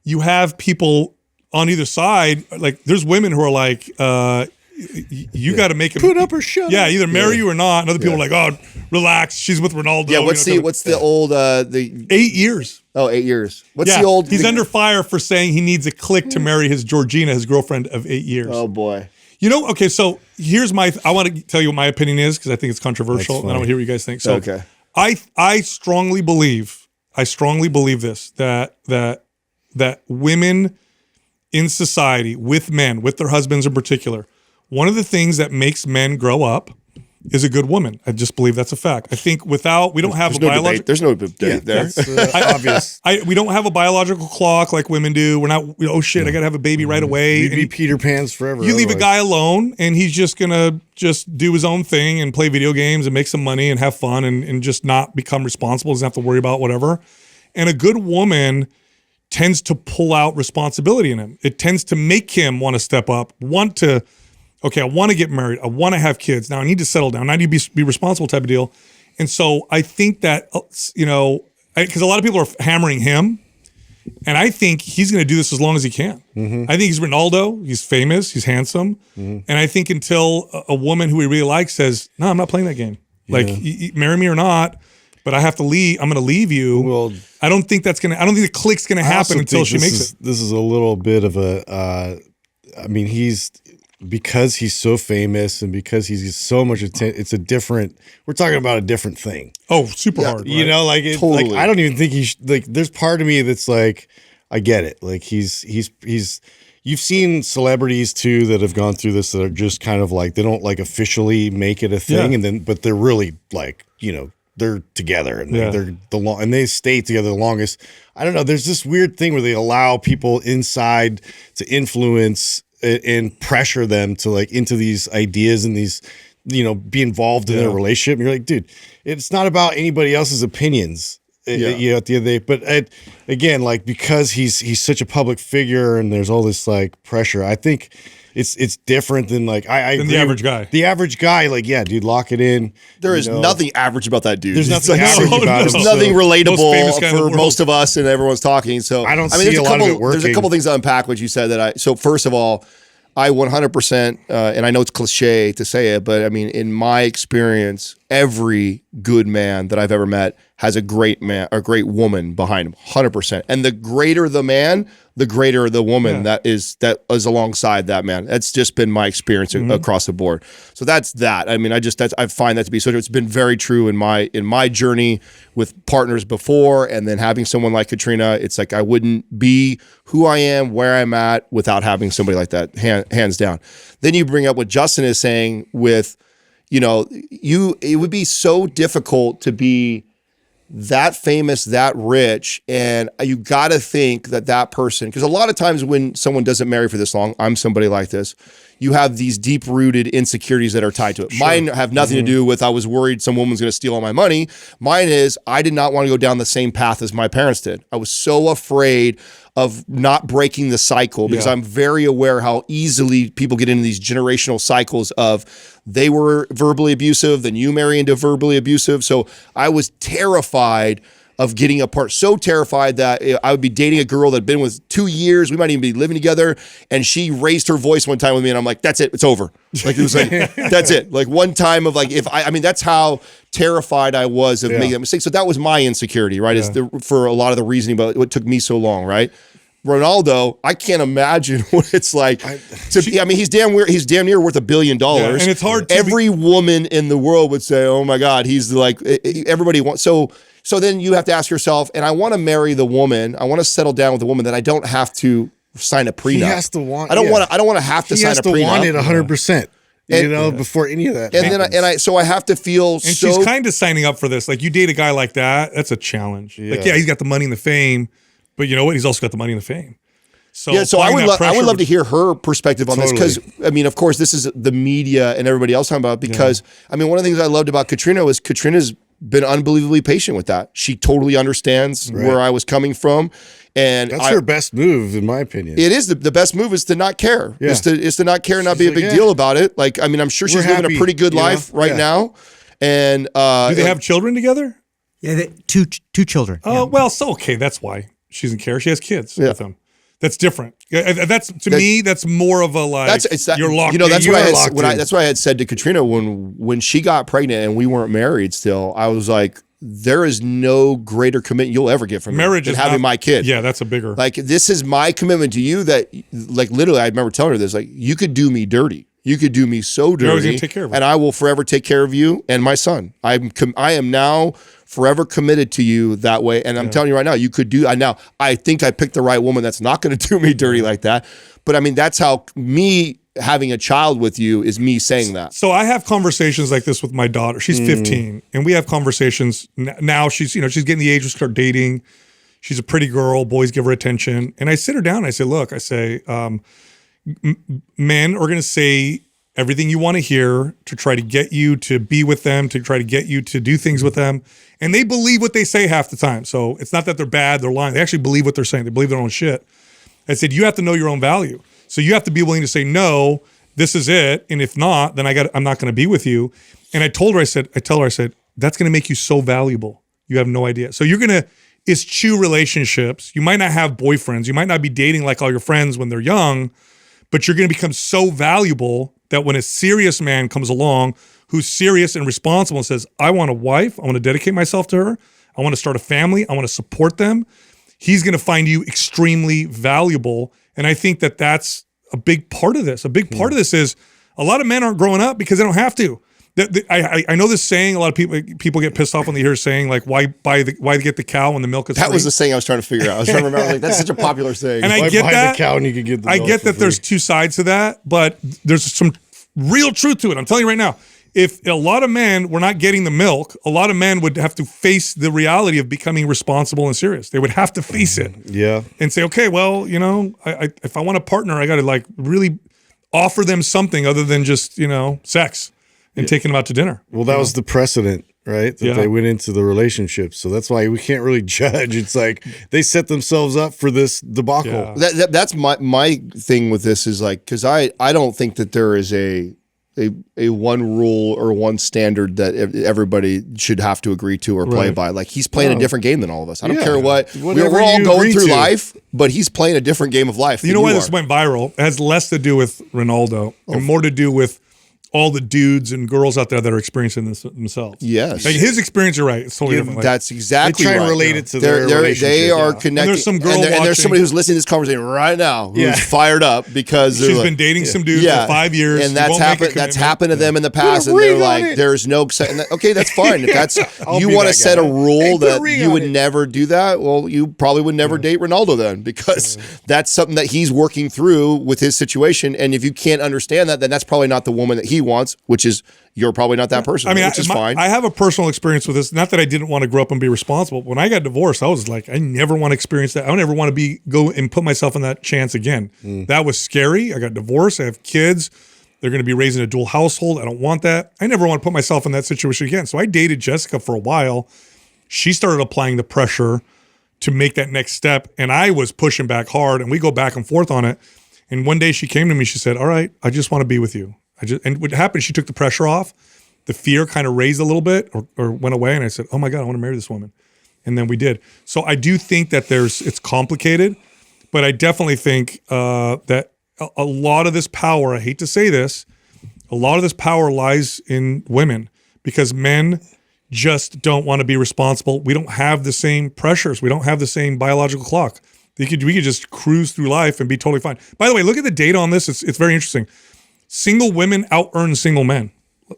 you have people on either side, like there's women who are like, you got to make him put up or shut up. Yeah, either marry you or not. And other people are like, oh, relax. She's with Ronaldo. Yeah, what's the old 8 years. Oh, 8 years. What's the old? He's under fire for saying he needs a click to marry his Georgina, his girlfriend of 8 years. Oh boy. Okay, so here's I want to tell you what my opinion is because I think it's controversial, and I want to hear what you guys think. So okay. I strongly believe this that women in society with men, with their husbands in particular, one of the things that makes men grow up is a good woman. I just believe that's a fact. I think we don't have a biological. There's no debate there. That's obvious. We don't have a biological clock like women do. We're not. Oh shit! I gotta have a baby right away. You'd be Peter Pan's forever. You leave a guy alone, and he's just gonna do his own thing and play video games and make some money and have fun and just not become responsible. Doesn't have to worry about whatever. And a good woman tends to pull out responsibility in him. It tends to make him want to step up, I want to get married. I want to have kids. Now I need to settle down. I need to be responsible type of deal. And so I think that, because a lot of people are hammering him, and I think he's going to do this as long as he can. Mm-hmm. I think he's Ronaldo. He's famous. He's handsome. Mm-hmm. And I think until a woman who he really likes says, no, I'm not playing that game. Yeah. Like, marry me or not, but I have to leave. I'm going to leave you. Well, I don't think the click's going to happen until she makes it. This is a little bit of because he's so famous and because he's so much attention, we're talking about a different thing. Oh, super hard. Right? Totally. I don't even think there's part of me that's like, I get it. Like he's you've seen celebrities too that have gone through this that are just kind of like, they don't like officially make it a thing, but they're really like, they're together and they're and they stay together the longest. I don't know. There's this weird thing where they allow people inside to influence and pressure them to like into these ideas and these, be involved in their relationship. And you're like, dude, it's not about anybody else's opinions. At the end of the day, but again, like, because he's such a public figure and there's all this like pressure, I think it's different than like than the average guy. The average guy, like, yeah, dude, lock it in. There is nothing average about that dude. There's nothing average about him. There's nothing relatable for most of us, and everyone's talking. So I see a lot of it working. There's a couple things to unpack what you said so first of all, I 100%, and I know it's cliche to say it, but I mean, in my experience, every good man that I've ever met has a great woman behind him, 100%. And the greater the man, the greater the woman that is alongside that man. That's just been my experience across the board. So that's that. I mean, I find that to be so. It's been very true in my journey with partners before, and then having someone like Katrina. It's like I wouldn't be who I am, where I'm at, without having somebody like that. Hands down. Then you bring up what Justin is saying with, it would be so difficult to be that famous, that rich, and you got to think that person, because a lot of times when someone doesn't marry for this long, I'm somebody like this, you have these deep-rooted insecurities that are tied to it. Sure. Mine have nothing to do with I was worried some woman's going to steal all my money. Mine is I did not want to go down the same path as my parents did. I was so afraid of not breaking the cycle because I'm very aware how easily people get into these generational cycles of they were verbally abusive, then you marry into verbally abusive. So I was terrified of getting apart, so terrified that I would be dating a girl that had been with 2 years. We might even be living together. And she raised her voice one time with me and I'm like, that's it. It's over. Like, it was like, that's it. Like one time of like, I mean, that's how terrified I was of making that mistake. So that was my insecurity, right? For a lot of the reasoning about what took me so long, right? Ronaldo, I can't imagine what it's like to be. I mean, he's damn near worth $1 billion. Yeah, and it's hard. Every woman in the world would say, "Oh my God, he's like." Everybody wants. So then you have to ask yourself, and I want to marry the woman. I want to settle down with a woman that I don't have to sign a prenup. He has to want. I don't want to have to sign a prenup. He has to want it 100%. Before any of that. And so I have to feel. And she's kind of signing up for this. Like, you date a guy like that, that's a challenge. Yeah. Like, he's got the money and the fame. But you know what? He's also got the money and the fame. So I would love to hear her perspective on this, because I mean, of course, this is the media and everybody else talking about it, because I mean, one of the things I loved about Katrina was Katrina's been unbelievably patient with that. She totally understands where I was coming from, and that's her best move, in my opinion. It is the best move is to not care. Is to not care and not be a big deal about it. Like, I mean, I'm sure she's living a pretty good life right now. And do they have children together? Yeah, two children. Oh, well, so okay, that's why. She doesn't care. She has kids with them. That's different. That's to me. That's more of a like. You're locked. That's what I had said to Katrina when she got pregnant and we weren't married still. I was like, there is no greater commitment you'll ever get from marriage than having my kid. Yeah, that's a bigger. Like, this is my commitment to you. That, like, literally, I remember telling her this. Like, you could do me dirty. You could do me so dirty. I was gonna take care of her. And I will forever take care of you and my son. I am now forever committed to you that way. And I'm telling you right now, you could do. I think I picked the right woman that's not going to do me dirty like that. But I mean, that's how me having a child with you is me saying that. So I have conversations like this with my daughter. She's 15, and we have conversations now. She's getting the age to start dating. She's a pretty girl. Boys give her attention. And I sit her down. And I say, look, men are going to say everything you want to hear to try to get you to be with them, to try to get you to do things with them. And they believe what they say half the time. So it's not that they're bad, they're lying. They actually believe what they're saying. They believe their own shit. I said, you have to know your own value. So you have to be willing to say, no, this is it. And if not, then I'm not going to be with you. And I told her, I said, that's going to make you so valuable. You have no idea. So you're going to eschew relationships. You might not have boyfriends. You might not be dating like all your friends when they're young, but you're going to become so valuable that when a serious man comes along who's serious and responsible and says, I want a wife, I want to dedicate myself to her, I want to start a family, I want to support them, he's going to find you extremely valuable. And I think that that's a big part of this. A big part of this is a lot of men aren't growing up because they don't have to. I know this saying. A lot of people get pissed off when they hear saying like, why get the cow when the milk is free? That was the saying I was trying to figure out. I was trying to remember, like, that's such a popular saying. And Why I get buy that. the cow and you can get the I milk get for that there's free? two sides to that, but there's some real truth to it. I'm telling you right now. If a lot of men were not getting the milk, a lot of men would have to face the reality of becoming responsible and serious. They would have to face it. Yeah. And say, okay, well, if I want a partner, I got to like really offer them something other than just, sex and taking them out to dinner. Well, that was the precedent, right? That they went into the relationship. So that's why we can't really judge. It's like they set themselves up for this debacle. Yeah. That's my thing with this is like, because I don't think that there is a one rule or one standard that everybody should have to agree to or play by. Like he's playing a different game than all of us. I don't care what we're all going through life, but he's playing a different game of life. You know why this went viral? It has less to do with Ronaldo and more to do with all the dudes and girls out there that are experiencing this themselves. Yes. Like his experience, you're right. It's totally different. That's exactly They try right. and relate it to their relationship. They are connected. And there's some girl and watching. there's somebody who's listening to this conversation right now who's fired up because she's been dating some dude for 5 years. And that's happened to them in the past. And they're like, there's no, okay, that's fine. If that's, you want to set a rule that you would never do that, well, you probably would never date Ronaldo then, because that's something that he's working through with his situation. And if you can't understand that, then that's probably not the woman that he wants, which is, you're probably not that person, which is fine. I have a personal experience with this. Not that I didn't want to grow up and be responsible. When I got divorced, I was like, I never want to experience that. I don't ever want to go and put myself in that chance again. That was scary. I got divorced. I have kids. They're going to be raised in a dual household. I don't want that. I never want to put myself in that situation again. So I dated Jessica for a while. She started applying the pressure to make that next step. And I was pushing back hard, and we go back and forth on it. And one day she came to me, she said, all right, I just want to be with you. And what happened, she took the pressure off. The fear kind of raised a little bit or went away. And I said, oh my God, I want to marry this woman. And then we did. So I do think that it's complicated, but I definitely think that a lot of this power, I hate to say this, a lot of this power lies in women because men just don't want to be responsible. We don't have the same pressures. We don't have the same biological clock. We could just cruise through life and be totally fine. By the way, look at the data on this. It's very interesting. Single women out-earn single men.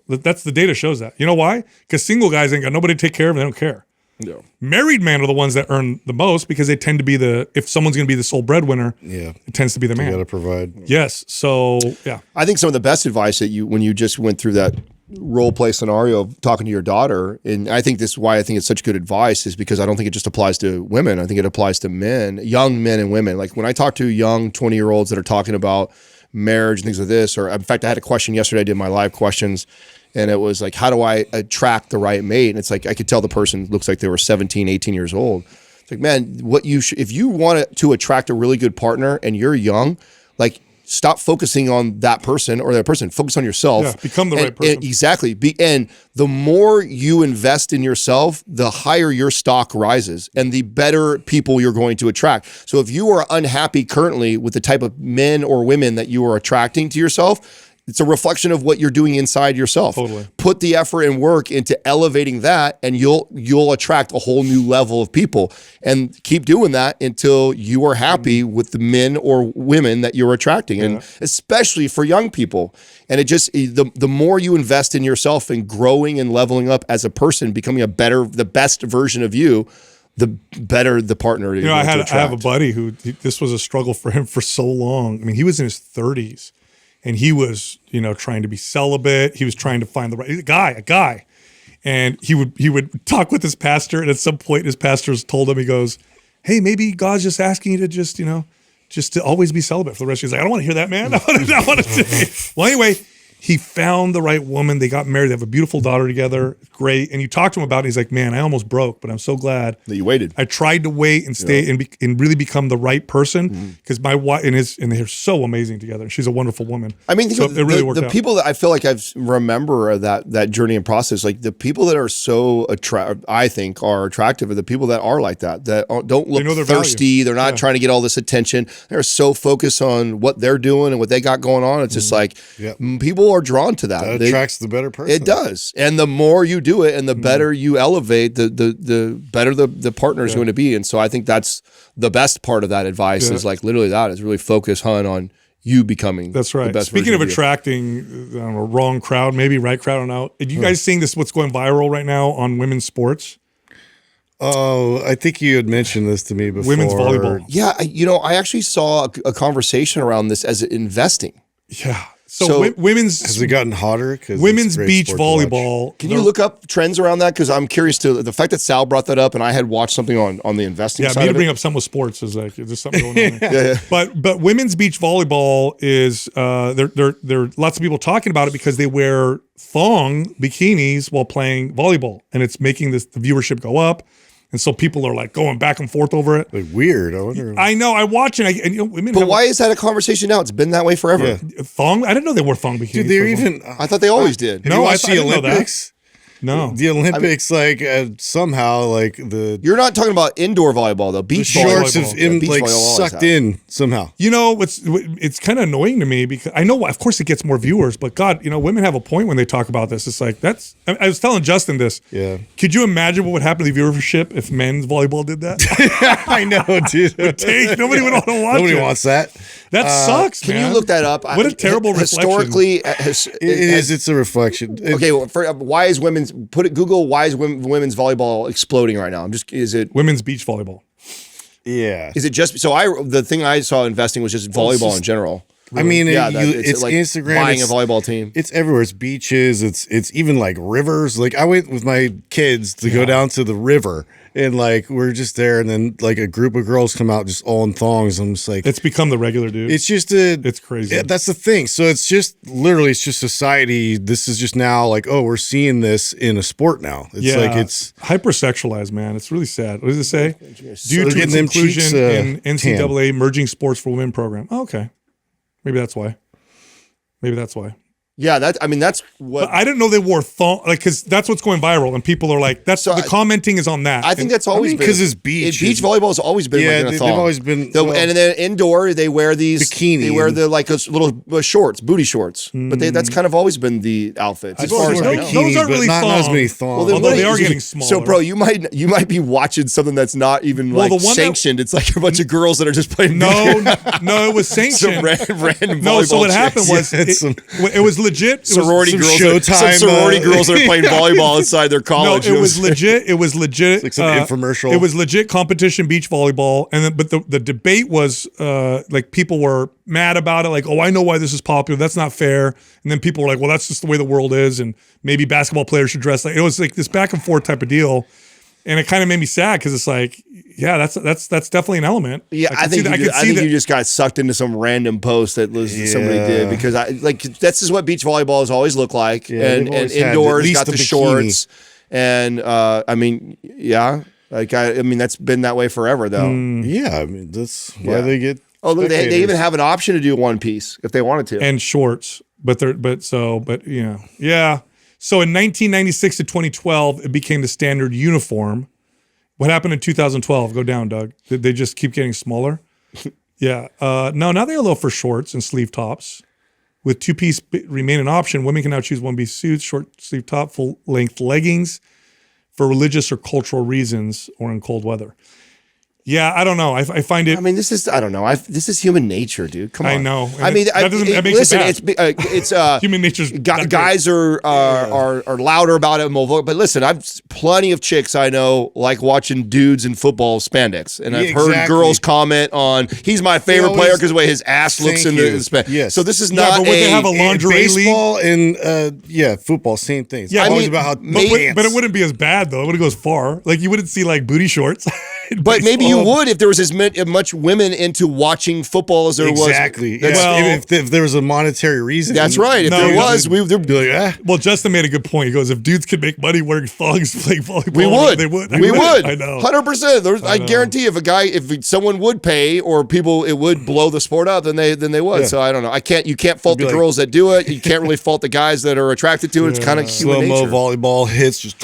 That's the data shows that. You know why? Because single guys ain't got nobody to take care of them. They don't care. No. Married men are the ones that earn the most because they tend to be if someone's going to be the sole breadwinner, it tends to be the man. You got to provide. Yes. So, yeah. I think some of the best advice that when you just went through that role play scenario of talking to your daughter, and I think this is why I think it's such good advice, is because I don't think it just applies to women. I think it applies to men, young men and women. Like when I talk to young 20-year-olds that are talking about marriage and things like this, or in fact, I had a question yesterday, I did my live questions, and it was like, how do I attract the right mate? And it's like, I could tell the person looks like they were 17, 18 years old. It's like, man, if you want to attract a really good partner and you're young, like stop focusing on that person or that person, focus on yourself. Yeah, become the right person. Exactly. And the more you invest in yourself, the higher your stock rises and the better people you're going to attract. So if you are unhappy currently with the type of men or women that you are attracting to yourself, it's a reflection of what you're doing inside yourself. Totally. Put the effort and work into elevating that, and you'll attract a whole new level of people. And keep doing that until you are happy with the men or women that you're attracting, and especially for young people. And it just the more you invest in yourself and growing and leveling up as a person, becoming the best version of you, the better the partner you're going to attract. I have a buddy this was a struggle for him for so long. I mean, he was in his 30s. And he was, trying to be celibate. He was trying to find the right guy. And he would talk with his pastor. And at some point, his pastors told him, he goes, hey, maybe God's just asking you to just to always be celibate for the rest of your life. He's like, I don't want to hear that, man. I want to. Well, anyway, he found the right woman. They got married. They have a beautiful daughter together. Great. And you talk to him about it. He's like, man, I almost broke, but I'm so glad that you waited. I tried to wait and stay and really become the right person, because my wife and they're so amazing together. She's a wonderful woman. I mean, so it really worked out. The people that I feel like I remember that journey and process, like the people that are so I think are attractive are the people that are like that don't look thirsty. They're not trying to get all this attention. They're so focused on what they're doing and what they got going on. It's just like people are drawn to that. That attracts the better person. It does. And the more you do it and the better you elevate, the better the partner is going to be. And so I think that's the best part of that advice is like literally that is really focus, on you becoming That's right. the best Speaking version of you. attracting, I don't know, wrong crowd, maybe right crowd, I don't know. Are you guys seeing this, what's going viral right now on women's sports? Oh, I think you had mentioned this to me before. Women's volleyball. Yeah, I actually saw a conversation around this as investing. Yeah. So women's Has it gotten hotter? Women's beach volleyball. Can you look up trends around that? Because I'm curious to the fact that Sal brought that up, and I had watched something on the investing Yeah, side me to of bring it. up something with sports is like there's something going on there. But women's beach volleyball is there are lots of people talking about it because they wear thong bikinis while playing volleyball, and it's making the viewership go up. And so people are like going back and forth over it. Like weird. I wonder. I know. I watch it. And, women. But why is that a conversation now? It's been that way forever. Yeah. Thong? I didn't know they wore thong bikinis. Dude, they're even. I thought they always did. Have you watched the I didn't know that. Olympics? No. The Olympics, somehow, You're not talking about indoor volleyball though. Beach the shorts volleyball. have Yeah, beach volleyball always sucked has. in somehow. It's kind of annoying to me because I know, of course, it gets more viewers, but God, women have a point when they talk about this. It's like I was telling Justin this. Yeah. Could you imagine what would happen to the viewership if men's volleyball did that? I know, dude. Nobody would want to watch Nobody it. wants that. That sucks. Can man. you look that up? What a terrible historically. reflection. It is. It's a reflection. Okay, well, why is women's Google? Why is women's volleyball exploding right now? Is it Women's beach volleyball. Yeah. Is it just the thing I saw investing was just volleyball in general. I mean, it's it's Instagram. buying It's a volleyball team. It's everywhere. It's beaches. It's even like rivers. Like I went with my kids to go down to the river, and we're just there, and then a group of girls come out just all in thongs. I'm just like, It's become the regular dude. it's just It's crazy. Yeah, that's the thing. So it's just literally, it's just society. This is just now we're seeing this in a sport now. It's it's hypersexualized, man. It's really sad. What does it say? Due to getting its them inclusion cheeks, in NCAA merging sports for women program. Oh, okay. Maybe that's why. Yeah, that's what But I didn't know they wore thong, because that's what's going viral, and people are like, the commenting is on that. I think that's always been because it's beach. Beach volleyball has always been in a they've thong. always been. And then indoor they wear these bikini. They wear the little shorts, booty shorts. But that's kind of always been the outfits. As far as I know. Those aren't really not as many thongs. thongs. Although they are getting smaller. So, bro, you might be watching something that's not even the one sanctioned. It's like a bunch of girls that are just playing. No, it was sanctioned. Some random No, so what volleyball happened was it was legit. sorority some girls. Showtime, Some sorority girls that are playing volleyball inside their No, college. it was legit. It was legit. like some infomercial. It was legit competition beach volleyball, and then but the debate was people were mad about it, like, oh, I know why this is popular. That's not fair. And then people were like, well, that's just the way the world is, and maybe basketball players should dress like. It was like this back and forth type of deal, and it kind of made me sad because it's like, yeah, that's definitely an element. Yeah, I think you just got sucked into some random post that somebody did, because this is what beach volleyball has always looked like, and indoors got the shorts, and I mean that's been that way forever though. Yeah, I mean that's why they get. Oh, look, they even have an option to do one piece if they wanted to, and shorts, yeah. So in 1996 to 2012, it became the standard uniform. What happened in 2012? Go down, Doug. Did they just keep getting smaller? Yeah. No, now they allow for shorts and sleeve tops. With two-piece remain an option, women can now choose one-piece suits, short sleeve top, full-length leggings for religious or cultural reasons or in cold weather. Yeah, I don't know. I find it. I mean, this is human nature, dude. Come on. I know. I mean, that makes it bad. it's human nature's guys are louder about it, more vocal. But listen, I've plenty of chicks I know like watching dudes in football spandex, and I've heard girls comment on he's my favorite player because the way his ass looks in the spandex. Yes. So this is not but would they have a lingerie baseball and football, same thing. It's always about how but it wouldn't be as bad though. It wouldn't go as far. Like you wouldn't see like booty shorts. But maybe you would if there was as much women into watching football as there was. Exactly. If there was a monetary reason. That's right. If there was, we'd be like, Well, Justin made a good point. He goes, if dudes could make money wearing thongs playing volleyball, we would. They would. We would. I know. 100%. I guarantee if someone would pay or people, it would blow the sport up, then they would. Yeah. So I don't know. You can't fault the girls that do it. You can't really fault the guys that are attracted to it. It's kind of human nature. Slow-mo volleyball hits just.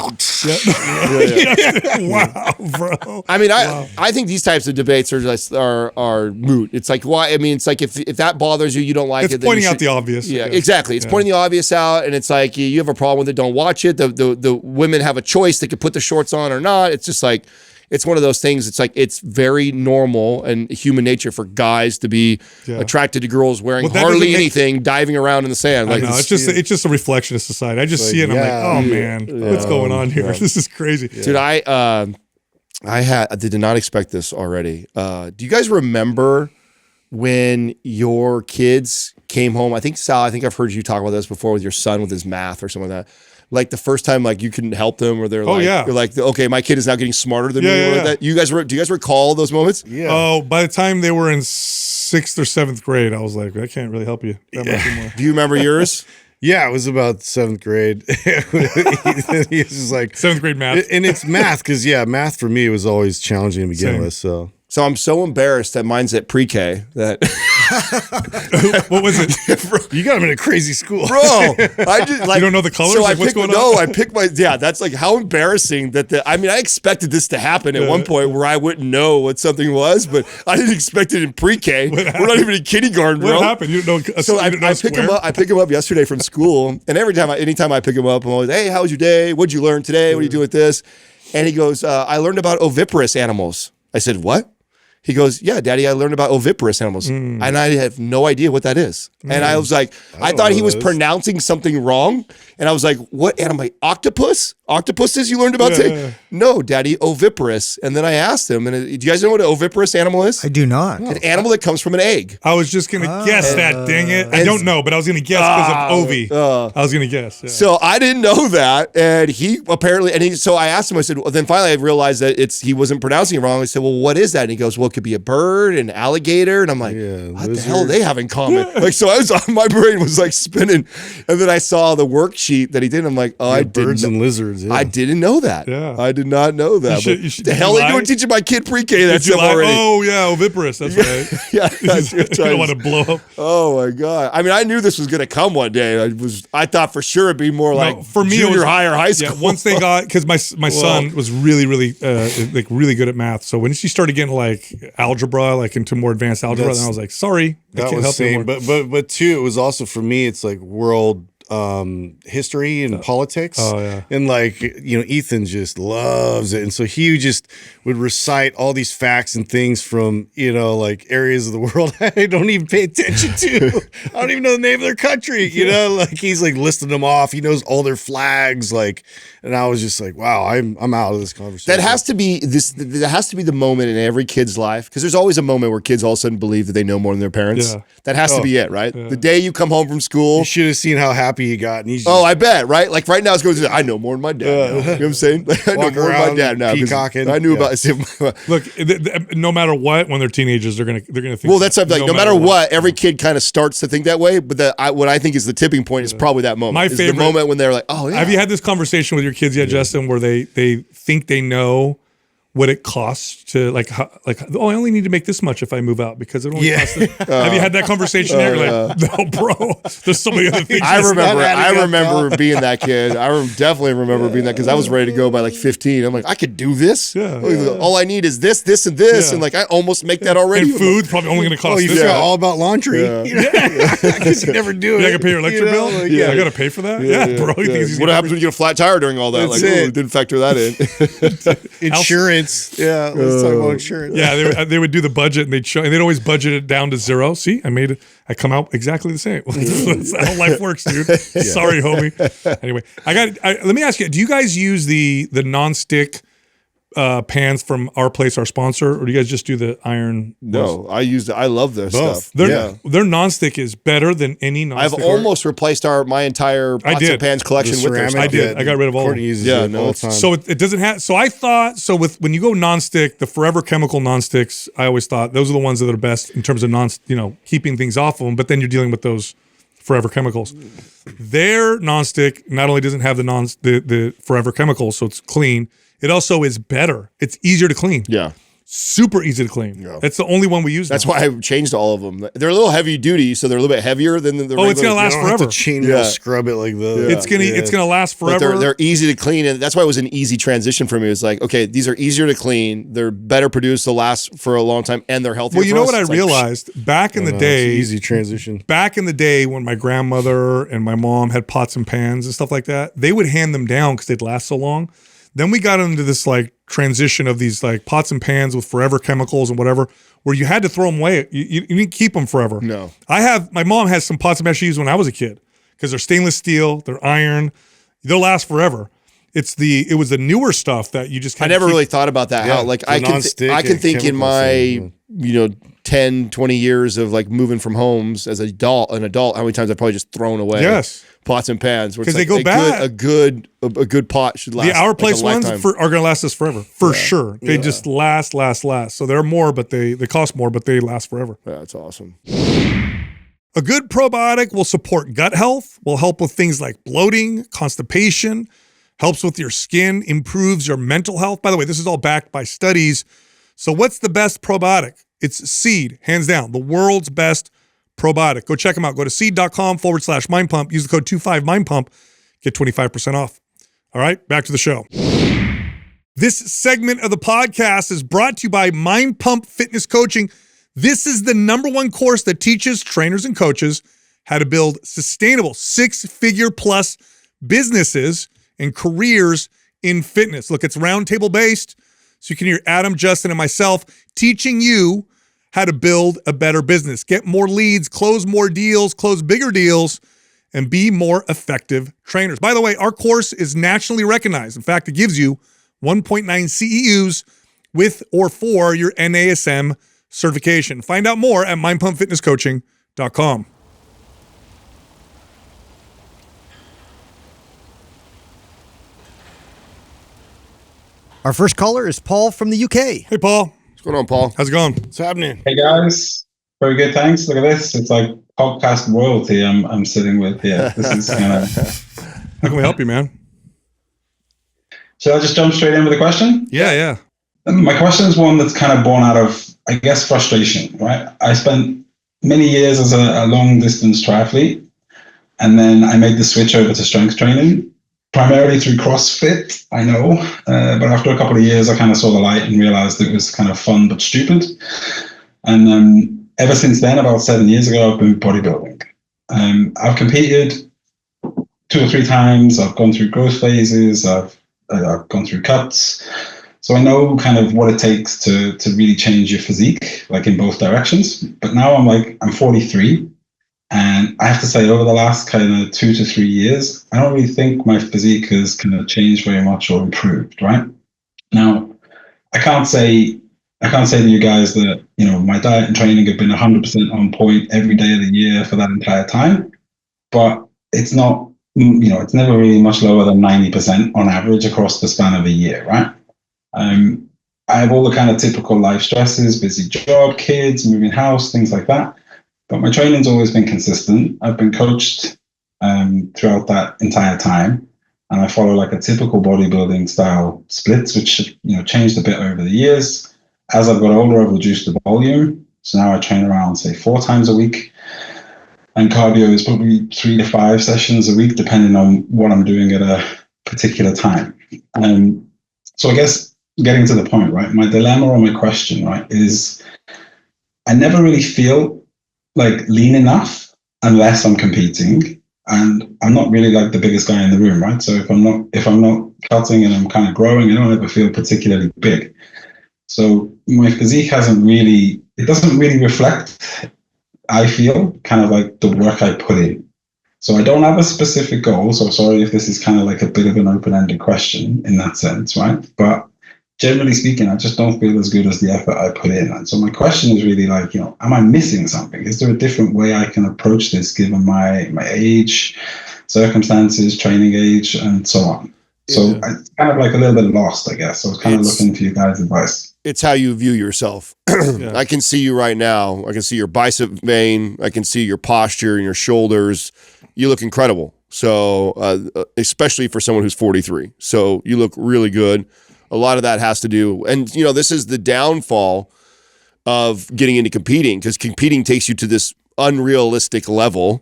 Wow, bro. I mean, I think these types of debates are moot. It's like why? I mean, it's like if that bothers you, you don't like it's it. It's pointing out the obvious. Yeah, exactly. It's pointing the obvious out, and it's like you have a problem with it. Don't watch it. The women have a choice; they could put the shorts on or not. It's just like it's one of those things. It's like, it's very normal and human nature for guys to be attracted to girls wearing hardly anything, diving around in the sand. Like, it's just a reflection of society. I just see it and I'm like, oh man, what's going on here? This is crazy. Dude, I did not expect this already. Do you guys remember when your kids came home? I think, Sal, I've heard you talk about this before with your son with his math or something like that. Like the first time, like you couldn't help them, or they're you're like, okay, my kid is now getting smarter than me. Or like that. Do you guys recall those moments? Yeah. Oh, by the time they were in 6th or 7th grade, I was like, I can't really help you that much anymore. Do you remember yours? Yeah, it was about 7th grade. He was just like 7th grade math, and it's math because math for me was always challenging to begin with. So I'm so embarrassed that mine's at pre-K that. What was it? You got him in a crazy school, bro. I just like, you don't know the colors. So like, what's going on? No, I picked my. Yeah, that's like how embarrassing that. I mean, I expected this to happen at one point where I wouldn't know what something was, but I didn't expect it in pre-K. We're not even in kindergarten, bro. What happened? You don't know. So I pick him up. I pick him up yesterday from school, and anytime I pick him up, I'm always, hey, how was your day? What'd you learn today? What are you doing with this? And he goes, I learned about oviparous animals. I said, what? He goes, yeah, Daddy, I learned about oviparous animals. And I have no idea what that is. And I was like, I thought he was pronouncing something wrong. And I was like, what animal? Octopus? Octopuses you learned about today? No, Daddy, oviparous. And then I asked him, and do you guys know what an oviparous animal is? I do not. An animal that comes from an egg. I was just going to guess that, dang it. I don't know, but I was going to guess because of Ovi. I was going to guess. Yeah. So I didn't know that. And he apparently, so I asked him, I said, well, then finally I realized that he wasn't pronouncing it wrong. I said, well, what is that? And he goes, well, it could be a bird, an alligator. And I'm like, what the hell do they have in common? Like, so my brain was like spinning. And then I saw the worksheet that he did. I'm like, birds and lizards. I didn't know that. Yeah. I did not know that. You should, the hell are you doing teaching my kid pre-K that stuff already? Oh, yeah, oviparous. That's right. Yeah. You don't want to blow up. Oh, my God. I mean, I knew this was going to come one day. I thought for sure it'd be more like for me, junior high or high school. Yeah, once they got, because my son was really, really, really good at math. So when she started getting like algebra, like into more advanced algebra, then I was like, sorry, I can't help you more. But too, it was also for me, it's like world history and politics. And like, Ethan just loves it. And so he just would recite all these facts and things from, like areas of the world I don't even pay attention to. I don't even know the name of their country, like he's like listing them off. He knows all their flags. Like, and I was just like, wow, I'm out of this conversation. That has to be the moment in every kid's life. Cause there's always a moment where kids all of a sudden believe that they know more than their parents. Yeah. That has to be it, right? Yeah. The day you come home from school. You should have seen how happy he got. And he's I bet, right? Like right now it's going to, I know more than my dad now. You know what I'm saying? Like, I know more than my dad now. Peacocking. I knew about Look, no matter what, when they're teenagers, they're gonna think. Well, that's something like no matter what, every kid kind of starts to think that way. But what I think is the tipping point is probably that moment. My favorite the moment when they're like, oh yeah. Have you had this conversation with your kids yet, Justin, where they think they know what it costs to I only need to make this much if I move out because it only costs this. Have you had that conversation there? You're like, no, bro, there's so many other things. I remember being that kid. I definitely remember being that because I was ready to go by like 15. I'm like, I could do this. All I need is this, and this, and like I almost make that already. And food probably only going to cost. You forgot all about laundry. Because you never do it. I got to pay your electric bill. I got to pay for that. Bro. What happens when you get a flat tire during all that? Like, didn't factor that in. Insurance. Yeah, let's talk about insurance. Yeah, they would do the budget and they'd always budget it down to zero. See, I come out exactly the same. That's how life works, dude. Sorry, homie. Anyway, let me ask you, do you guys use the non-stick pans from Our Place, our sponsor, or do you guys just do the iron? No, I love their stuff. Their nonstick is better than any nonstick. I've almost replaced my entire pots and pans collection with their stuff. I did. I got rid of all of them. All the time. So it doesn't have. So I thought. So when you go nonstick, the Forever Chemical nonsticks, I always thought those are the ones that are best in terms of keeping things off of them. But then you're dealing with those Forever Chemicals. Their nonstick not only doesn't have the Forever Chemicals, so it's clean. It also is better. It's easier to clean. Yeah. Super easy to clean. Yeah. That's the only one we use. That's why I changed all of them. They're a little heavy duty, so they're a little bit heavier than the regular. It's going to last forever. Chain it, scrub it like that. It's going to last forever. But they're easy to clean, and that's why it was an easy transition for me. It was like, okay, these are easier to clean. They're better produced. They'll last for a long time, and they're healthier. Well, you know what I realized back in the day? Easy transition. Back in the day when my grandmother and my mom had pots and pans and stuff like that, they would hand them down because they'd last so long. Then we got into this like transition of these like pots and pans with forever chemicals and whatever, where you had to throw them away. You didn't keep them forever. No. My mom has some pots and pans she used when I was a kid because they're stainless steel, they're iron, they'll last forever. It was the newer stuff that you just I never really thought about that. Yeah, How like the I can non-stick think in chemical my thing. 10, 20 years of like moving from homes as an adult, how many times I've probably just thrown away pots and pans where it's 'Cause they go bad. A good pot should last. The Our Place like a ones lifetime. are going to last us forever, for sure. They just last. So they're more, but they cost more, but they last forever. Yeah, that's awesome. A good probiotic will support gut health, will help with things like bloating, constipation, helps with your skin, improves your mental health. By the way, this is all backed by studies. So what's the best probiotic? It's Seed, hands down, the world's best probiotic. Go check them out. Go to seed.com/mindpump. Use the code 25mindpump. Get 25% off. All right, back to the show. This segment of the podcast is brought to you by Mind Pump Fitness Coaching. This is the #1 course that teaches trainers and coaches how to build sustainable 6-figure plus businesses and careers in fitness. Look, it's roundtable based, so you can hear Adam, Justin, and myself teaching you how to build a better business, get more leads, close more deals, close bigger deals, and be more effective trainers. By the way, our course is nationally recognized. In fact, it gives you 1.9 CEUs with or for your NASM certification. Find out more at mindpumpfitnesscoaching.com. Our first caller is Paul from the UK. Hey, Paul. What's going on, Paul? How's it going? What's happening? Hey guys, very good. Thanks. Look at this. It's like podcast royalty. I'm sitting with here. This is kind of. How can we help you, man? Should I just jump straight in with a question? Yeah. My question is one that's kind of born out of, I guess, frustration. Right. I spent many years as a long distance triathlete, and then I made the switch over to strength training. Primarily through CrossFit, I know, but after a couple of years, I kind of saw the light and realized it was kind of fun but stupid. And ever since then, about 7 years ago, I've been bodybuilding. I've competed 2 or 3 times. I've gone through growth phases. I've gone through cuts. So I know kind of what it takes to really change your physique, like in both directions. But now I'm 43. And I have to say, over the last kind of 2 to 3 years, I don't really think my physique has kind of changed very much or improved, right? Now, I can't say to you guys that, my diet and training have been 100% on point every day of the year for that entire time, but it's not, it's never really much lower than 90% on average across the span of a year, right? I have all the kind of typical life stresses, busy job, kids, moving house, things like that. But my training's always been consistent. I've been coached throughout that entire time. And I follow like a typical bodybuilding style splits, which changed a bit over the years. As I've got older, I've reduced the volume. So now I train around, say, 4 times a week. And cardio is probably 3 to 5 sessions a week, depending on what I'm doing at a particular time. So I guess getting to the point, right? My dilemma or my question, right, is I never really feel like lean enough unless I'm competing, and I'm not really like the biggest guy in the room, right? So if I'm not cutting and I'm kind of growing, I don't ever feel particularly big. So my physique doesn't really reflect, I feel, kind of like the work I put in. So I don't have a specific goal. So sorry if this is kind of like a bit of an open-ended question in that sense, right? But generally speaking, I just don't feel as good as the effort I put in. And so my question is really like, am I missing something? Is there a different way I can approach this given my age, circumstances, training age, and so on? So I'm kind of like a little bit lost, I guess. So I was kind of looking for you guys' advice. It's how you view yourself. I can see you right now. I can see your bicep vein. I can see your posture and your shoulders. You look incredible. So especially for someone who's 43. So you look really good. A lot of that has to do, and this is the downfall of getting into competing, because competing takes you to this unrealistic level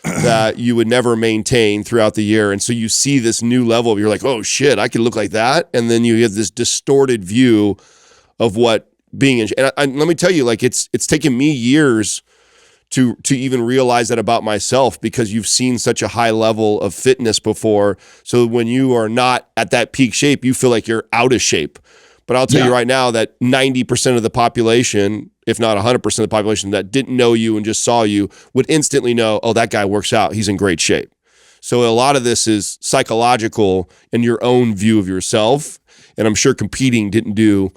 that you would never maintain throughout the year. And so you see this new level, you're like, oh shit, I can look like that. And then you have this distorted view of what being in, and let me tell you, like it's taken me years to even realize that about myself, because you've seen such a high level of fitness before. So when you are not at that peak shape, you feel like you're out of shape. But I'll tell you right now that 90% of the population, if not 100% of the population that didn't know you and just saw you, would instantly know, oh, that guy works out. He's in great shape. So a lot of this is psychological in your own view of yourself. And I'm sure competing didn't do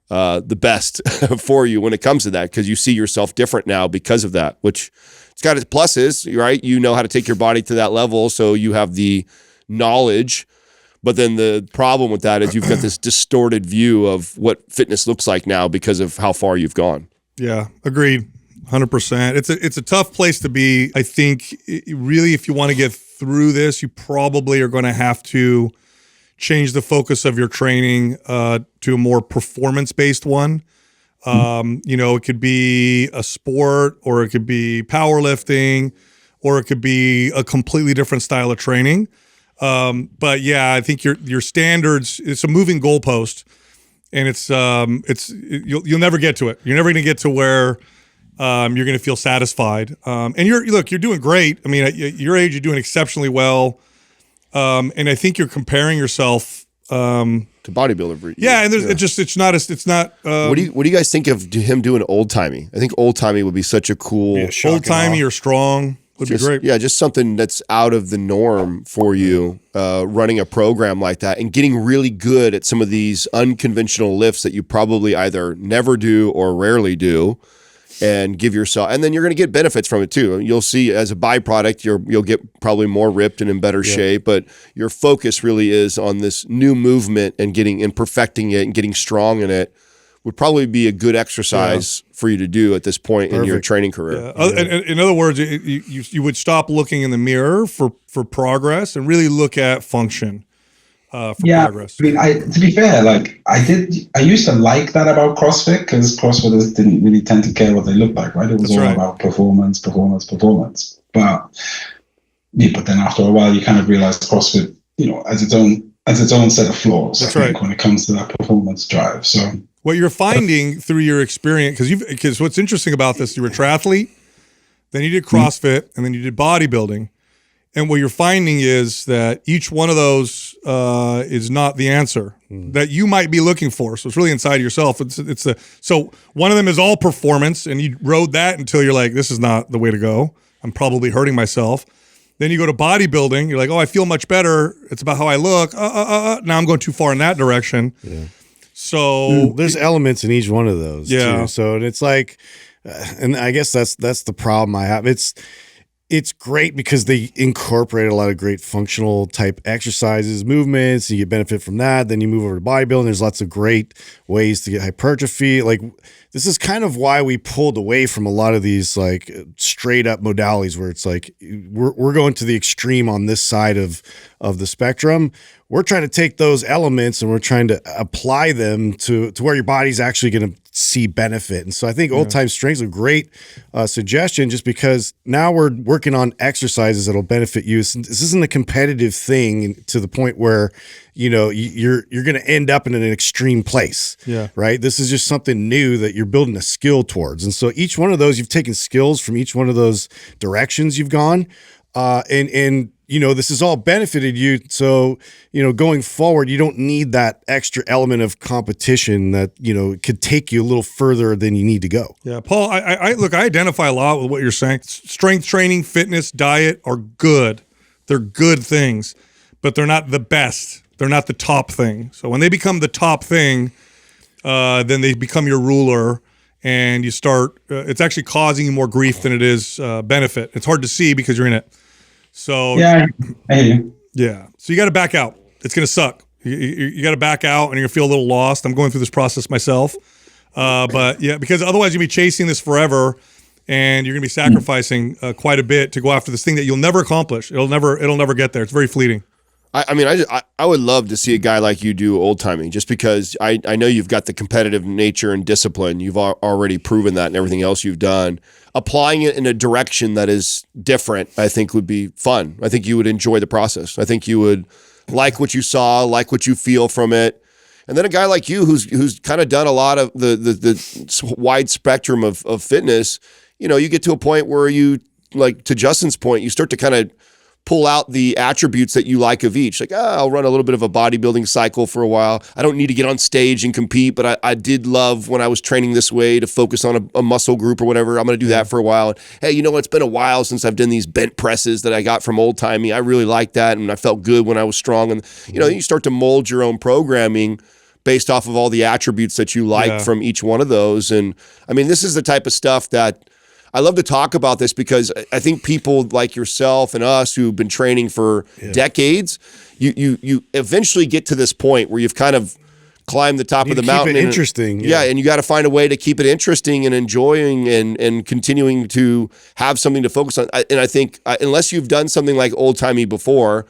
the best for you when it comes to that, because you see yourself different now because of that, which it's got its pluses, right? You know how to take your body to that level, so you have the knowledge. But then the problem with that is you've got this distorted view of what fitness looks like now because of how far you've gone. Yeah, agreed. 100%. It's a tough place to be. I think really, if you want to get through this, you probably are going to have to change the focus of your training to a more performance-based one. It could be a sport, or it could be powerlifting, or it could be a completely different style of training. But yeah, I think your standards, it's a moving goalpost, and you'll never get to it. You're never going to get to where you're going to feel satisfied. And you're doing great. I mean, at your age, you're doing exceptionally well. And I think you're comparing yourself to bodybuilder. Yeah, and it's not. What do you guys think of him doing old timey? I think old timey would be such a cool old timey or strong would be great. Yeah, just something that's out of the norm for you, running a program like that and getting really good at some of these unconventional lifts that you probably either never do or rarely do. And give yourself, and then you're going to get benefits from it too. You'll see as a byproduct, you'll get probably more ripped and in better shape. But your focus really is on this new movement and perfecting it and getting strong in it. Would probably be a good exercise for you to do at this point in your training career. Yeah. In other words, you would stop looking in the mirror for progress and really look at function. Progress. I mean, to be fair, I used to like that about CrossFit, because CrossFitters didn't really tend to care what they looked like, right? It was about performance. But then after a while, you kind of realize CrossFit, has its own set of flaws. That's I think, when it comes to that performance drive. So what you're finding through your experience, because what's interesting about this, you were a triathlete, then you did CrossFit, and then you did bodybuilding. And what you're finding is that each one of those is not the answer that you might be looking for. So it's really inside of yourself. So one of them is all performance, and you rode that until you're like, this is not the way to go. I'm probably hurting myself. Then you go to bodybuilding. You're like, oh, I feel much better. It's about how I look. Now I'm going too far in that direction. Yeah. So there's elements in each one of those. Yeah. Too. So it's like, and I guess that's the problem I have. It's great because they incorporate a lot of great functional type exercises, movements. You get benefit from that. Then you move over to bodybuilding. There's lots of great ways to get hypertrophy. Like, this is kind of why we pulled away from a lot of these like straight up modalities where it's like we're going to the extreme on this side of the spectrum. We're trying to take those elements and we're trying to apply them to where your body's actually going to see benefit. And so I think old time strength is a great suggestion, just because now we're working on exercises that'll benefit you. This isn't a competitive thing to the point where, you're going to end up in an extreme place. Yeah. Right. This is just something new that you're building a skill towards. And so each one of those, you've taken skills from each one of those directions you've gone. And this has all benefited you. So, going forward, you don't need that extra element of competition that, could take you a little further than you need to go. Yeah. Paul, I identify a lot with what you're saying. Strength training, fitness, diet are good. They're good things, but they're not the best. They're not the top thing. So when they become the top thing, then they become your ruler. And you start, it's actually causing you more grief than it is benefit. It's hard to see because you're in it. So yeah, I hear you. Yeah. So you got to back out. It's going to suck. You got to back out, and you're going to feel a little lost. I'm going through this process myself. But yeah, because otherwise you'll be chasing this forever, and you're going to be sacrificing quite a bit to go after this thing that you'll never accomplish. It'll never get there. It's very fleeting. I would love to see a guy like you do old timing, just because I know you've got the competitive nature and discipline. You've already proven that in everything else you've done. Applying it in a direction that is different, I think, would be fun. I think you would enjoy the process. I think you would like what you saw, like what you feel from it. And then a guy like you who's kind of done a lot of the wide spectrum of fitness, you get to a point where you, like to Justin's point, you start to kind of pull out the attributes that you like of each. Like, I'll run a little bit of a bodybuilding cycle for a while. I don't need to get on stage and compete, but I did love when I was training this way to focus on a muscle group or whatever. I'm going to do that for a while. And, hey, you know what? It's been a while since I've done these bent presses that I got from old timey. I really like that, and I felt good when I was strong. And, you start to mold your own programming based off of all the attributes that you like from each one of those. And, I mean, this is the type of stuff that I love to talk about this, because I think people like yourself and us who've been training for decades, you eventually get to this point where you've kind of climbed the top of the mountain. Keep it interesting. And you got to find a way to keep it interesting and enjoying and continuing to have something to focus on. And I think unless you've done something like old timey before,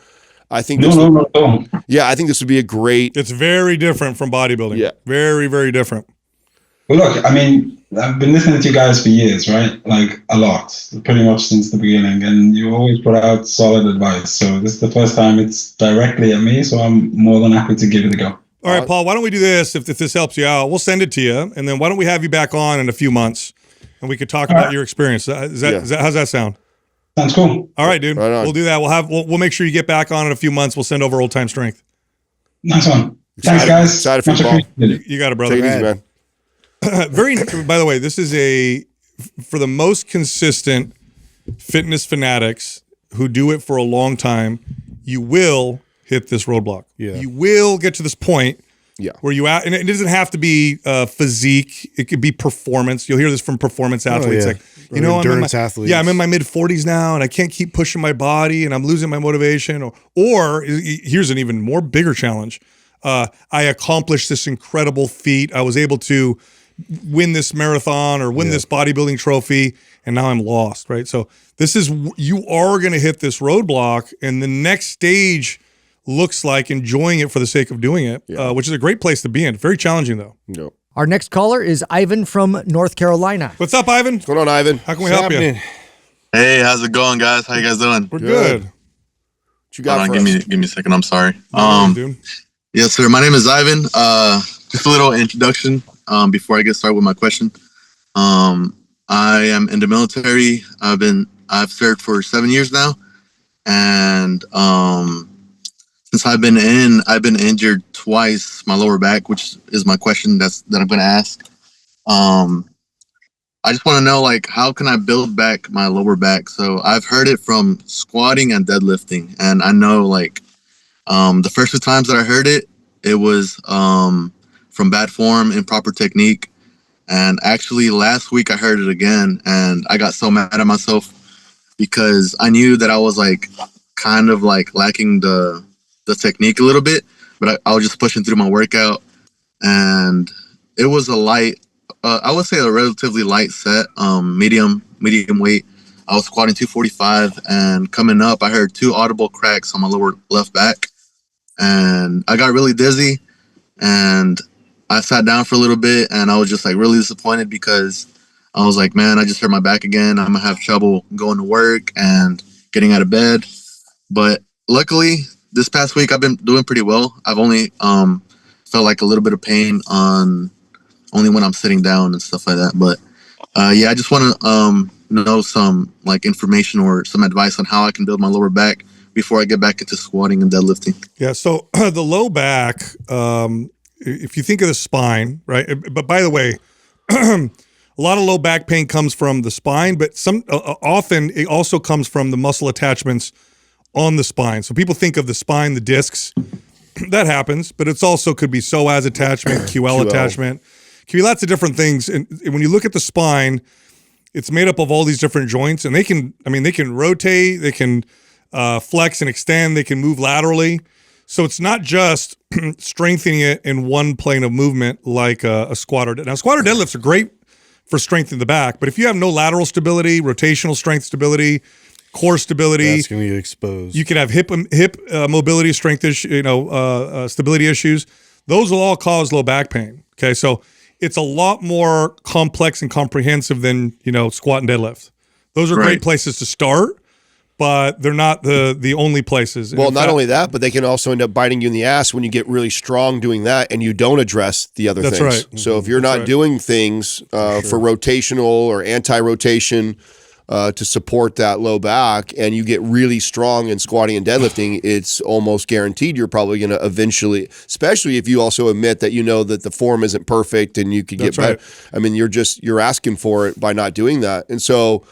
I think no. I think this would be a great. It's very different from bodybuilding. Yeah, very, very different. Well, look, I mean, I've been listening to you guys for years, right? Like a lot, pretty much since the beginning, and you always put out solid advice. So this is the first time it's directly at me, so I'm more than happy to give it a go. All right, Paul, why don't we do this? If this helps you out, we'll send it to you, and then why don't we have you back on in a few months, and we could talk about your experience. How's that sound? Sounds cool. All right, dude. Right on. We'll do that. We'll make sure you get back on in a few months. We'll send over Old Time Strength. Nice one. Thanks, guys. Excited for Paul. You got it, brother. Take it easy, man. By the way, this is for the most consistent fitness fanatics who do it for a long time, you will hit this roadblock. Yeah. You will get to this point Yeah. where and it doesn't have to be physique. It could be performance. You'll hear this from performance athletes. yeah. Like, you know, endurance athletes. Yeah, I'm in my mid 40s now and I can't keep pushing my body and I'm losing my motivation. Or here's an even more bigger challenge. I accomplished this incredible feat. I was able to win this marathon or win this bodybuilding trophy, and now I'm lost, right? So you are going to hit this roadblock, and the next stage looks like enjoying it for the sake of doing it, which is a great place to be in. Very challenging, though. Yep. Our next caller is Ivan from North Carolina. What's up, Ivan? What's going on, Ivan? How can we help you? Hey, how's it going, guys? How you guys doing? We're good. What you got for Give us? me a second. I'm sorry. Dude. Yes, sir. My name is Ivan. Just a little introduction before I get started with my question. I am in the military. I've served for 7 years now, and since I've been injured twice, my lower back, which is my question that I'm going to ask. I just want to know, like, how can I build back my lower back? So I've heard it from squatting and deadlifting, and I know, like, the first 2 times that I heard it, it was from bad form, improper technique. And actually last week I heard it again and I got so mad at myself because I knew that I was like kind of like lacking the technique a little bit, but I was just pushing through my workout, and it was a light, I would say a relatively light set, medium weight. I was squatting 245, and coming up I heard 2 audible cracks on my lower left back, and I got really dizzy, and I sat down for a little bit, and I was just like really disappointed because I was like, man, I just hurt my back again. I'm gonna have trouble going to work and getting out of bed. But luckily, this past week I've been doing pretty well. I've only felt like a little bit of pain only when I'm sitting down and stuff like that. But yeah, I just want to know some like information or some advice on how I can build my lower back before I get back into squatting and deadlifting. Yeah, so the low back, if you think of the spine, right? But by the way, a lot of low back pain comes from the spine, but often it also comes from the muscle attachments on the spine. So people think of the spine, the discs, that happens, but it's also could be psoas attachment, QL attachment. Lots of different things. And when you look at the spine, it's made up of all these different joints, and they can rotate, they can flex and extend, they can move laterally. So it's not just strengthening it in one plane of movement like a squat or deadlift. Now, squat or deadlifts are great for strengthening the back, but if you have no lateral stability, rotational strength stability, core stability, that's going to get exposed. You could have hip mobility, strength stability issues. Those will all cause low back pain. Okay, so it's a lot more complex and comprehensive than squat and deadlift. Those are great places to start. but they're not the only places. Well, not only that, but they can also end up biting you in the ass when you get really strong doing that and you don't address the other things. That's right. So if you're not doing things for rotational or anti-rotation to support that low back and you get really strong in squatting and deadlifting, it's almost guaranteed you're probably going to eventually, especially if you also admit that you know that the form isn't perfect and you could get better. I mean, you're asking for it by not doing that. And so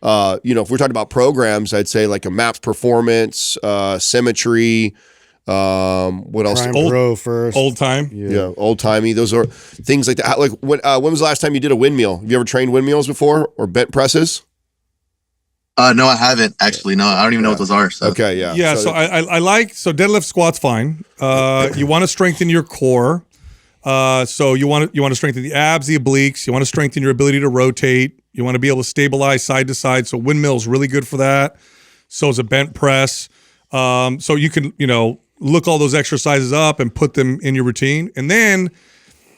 if we're talking about programs, I'd say like a MAPS Performance, Symmetry, what else? Prime Pro first. Old time. Yeah, old timey. Those are things like that. Like when was the last time you did a windmill? Have you ever trained windmills before or bent presses? No, I haven't actually. No, I don't even know what those are. So. Okay, yeah. Yeah, so I like, deadlift, squat's fine. You want to strengthen your core. So you want to strengthen the abs, the obliques. You want to strengthen your ability to rotate. You want to be able to stabilize side to side. So windmill's really good for that. So is a bent press. So you can, look all those exercises up and put them in your routine. And then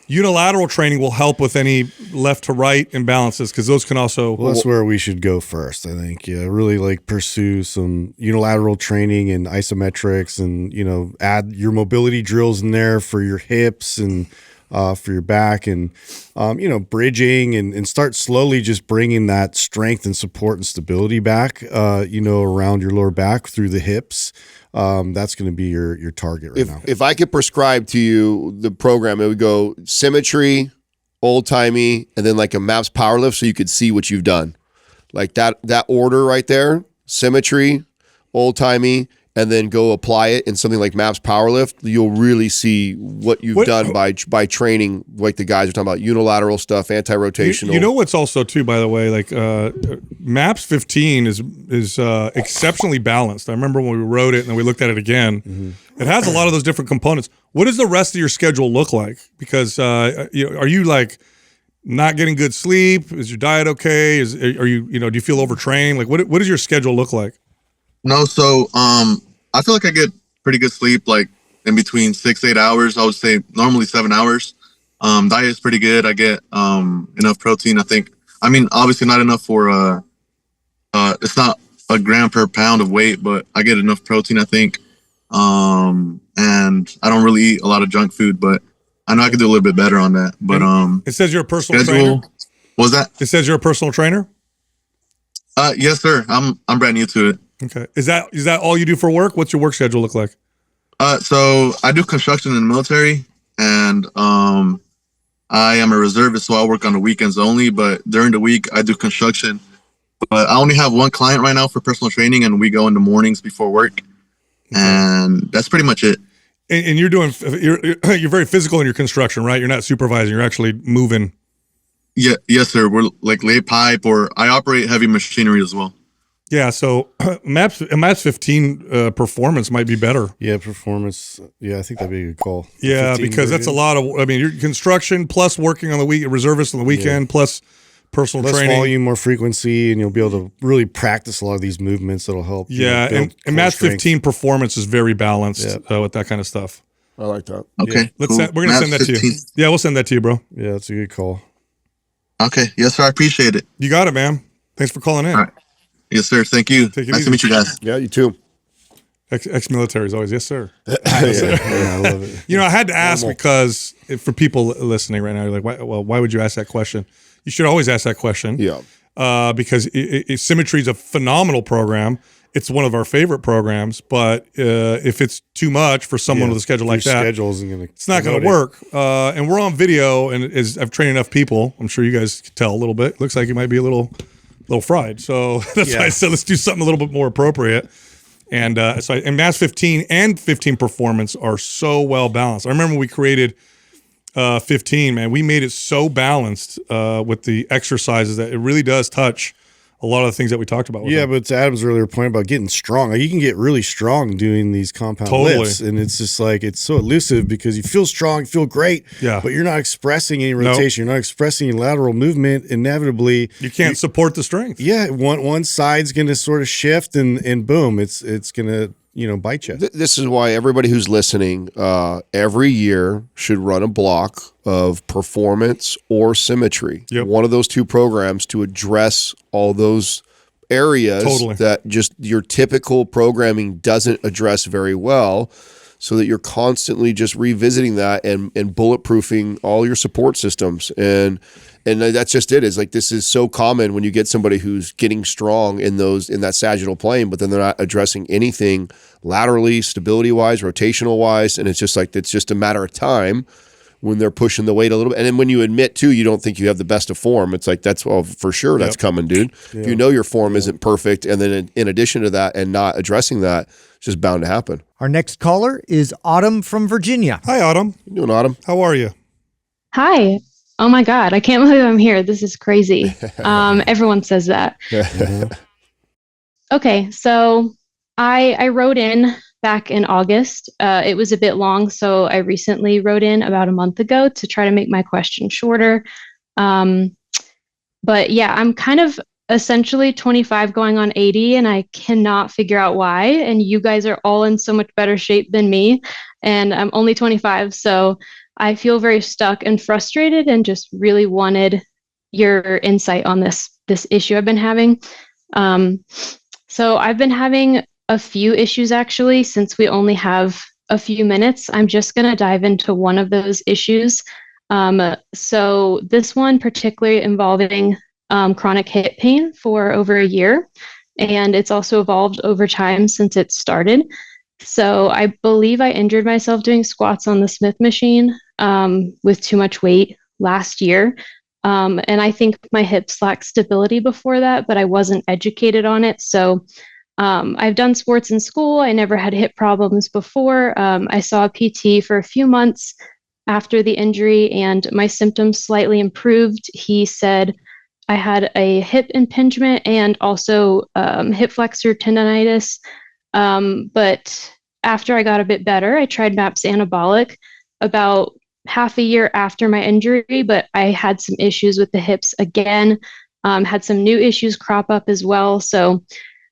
unilateral training will help with any left to right imbalances because those can also. Well, that's where we should go first, I think. Yeah, really pursue some unilateral training and isometrics, and add your mobility drills in there for your hips and for your back, and bridging, and start slowly just bringing that strength and support and stability back, around your lower back through the hips. That's going to be your target right now. If I could prescribe to you the program, it would go Symmetry, old timey, and then like a MAPS Powerlift, so you could see what you've done. Like that order right there: Symmetry, old timey, and then go apply it in something like MAPS Powerlift. You'll really see what you've done by training, like the guys are talking about, unilateral stuff, anti-rotational. You know what's also too, by the way, like MAPS 15 is exceptionally balanced. I remember when we wrote it and then we looked at it again. Mm-hmm. It has a lot of those different components. What does the rest of your schedule look like? Because are you like not getting good sleep? Is your diet okay? Are you do you feel overtrained? Like what does your schedule look like? No, so I feel like I get pretty good sleep, like in between 6-8 hours. I would say normally 7 hours. Diet is pretty good. I get enough protein, I think. I mean, obviously not enough for it's not a gram per pound of weight, but I get enough protein, I think. And I don't really eat a lot of junk food, but I know I could do a little bit better on that. But it says you're a personal trainer. What was that? It says you're a personal trainer? Yes, sir. I'm brand new to it. Okay. Is that all you do for work? What's your work schedule look like? So I do construction in the military, and I am a reservist, so I work on the weekends only. But during the week, I do construction. But I only have one client right now for personal training, and we go in the mornings before work, and that's pretty much it. And you're very physical in your construction, right? You're not supervising; you're actually moving. Yeah, yes, sir. We're like lay pipe, or I operate heavy machinery as well. Yeah, so MAPS 15 performance might be better. Yeah, performance. Yeah, I think that'd be a good call. Yeah, because that's a lot of. I mean, your construction plus working on the week, reservist on the weekend, plus personal training, volume, more frequency, and you'll be able to really practice a lot of these movements. That'll help. Yeah, and MAPS 15 performance is very balanced with that kind of stuff. I like that. Okay, yeah. We're gonna send that 15. To you. Yeah, we'll send that to you, bro. Yeah, that's a good call. Okay, yes, sir. I appreciate it. You got it, man. Thanks for calling in. All right. Yes, sir. Thank you. Nice to meet you guys. Yeah, you too. Ex-military is always, yes, sir. Yeah, I love it. I had to ask because for people listening right now, you're like, why would you ask that question? You should always ask that question. Yeah. Because Symmetry is a phenomenal program. It's one of our favorite programs, but if it's too much for someone with a schedule like that, it's not going to work. And we're on video, and I've trained enough people. I'm sure you guys can tell a little bit. It looks like it might be a little fried. So that's why I said let's do something a little bit more appropriate. And and MAPS 15 and 15 performance are so well balanced. I remember when we created 15, man, we made it so balanced with the exercises that it really does touch a lot of the things that we talked about. Yeah, but to Adam's earlier point about getting strong, like you can get really strong doing these compound lifts, and it's just like it's so elusive because you feel strong, you feel great, but you're not expressing any rotation, you're not expressing any lateral movement. Inevitably, you can't support the strength. Yeah, one side's going to sort of shift, and boom, it's going to bite you. This is why everybody who's listening every year should run a block of performance or symmetry. Yep. One of those two programs to address all those areas that just your typical programming doesn't address very well, so that you're constantly just revisiting that and bulletproofing all your support systems. And that's just it. Is like, this is so common when you get somebody who's getting strong in that sagittal plane, but then they're not addressing anything laterally, stability wise, rotational wise. And it's just like, it's just a matter of time when they're pushing the weight a little bit. And then when you admit too, you don't think you have the best of form, it's like, that's, well, for sure that's coming, dude. If you know your form isn't perfect, and then in addition to that and not addressing that, it's just bound to happen. Our next caller is Autumn from Virginia. Hi, Autumn. How you doing, Autumn? How are you? Hi. Oh my God, I can't believe I'm here. This is crazy. Everyone says that. Okay, so I wrote in back in August. It was a bit long, so I recently wrote in about a month ago to try to make my question shorter. But yeah, I'm kind of essentially 25 going on 80, and I cannot figure out why. And you guys are all in so much better shape than me, and I'm only 25, so I feel very stuck and frustrated, and just really wanted your insight on this issue I've been having. So I've been having a few issues actually, since we only have a few minutes. I'm just going to dive into one of those issues. So this one particularly involving chronic hip pain for over a year, and it's also evolved over time since it started. So I believe I injured myself doing squats on the Smith machine with too much weight last year. And I think my hips lacked stability before that, but I wasn't educated on it. So I've done sports in school. I never had hip problems before. I saw a PT for a few months after the injury, and my symptoms slightly improved. He said I had a hip impingement and also hip flexor tendonitis. But after I got a bit better, I tried MAPS anabolic about half a year after my injury, but I had some issues with the hips again, had some new issues crop up as well. So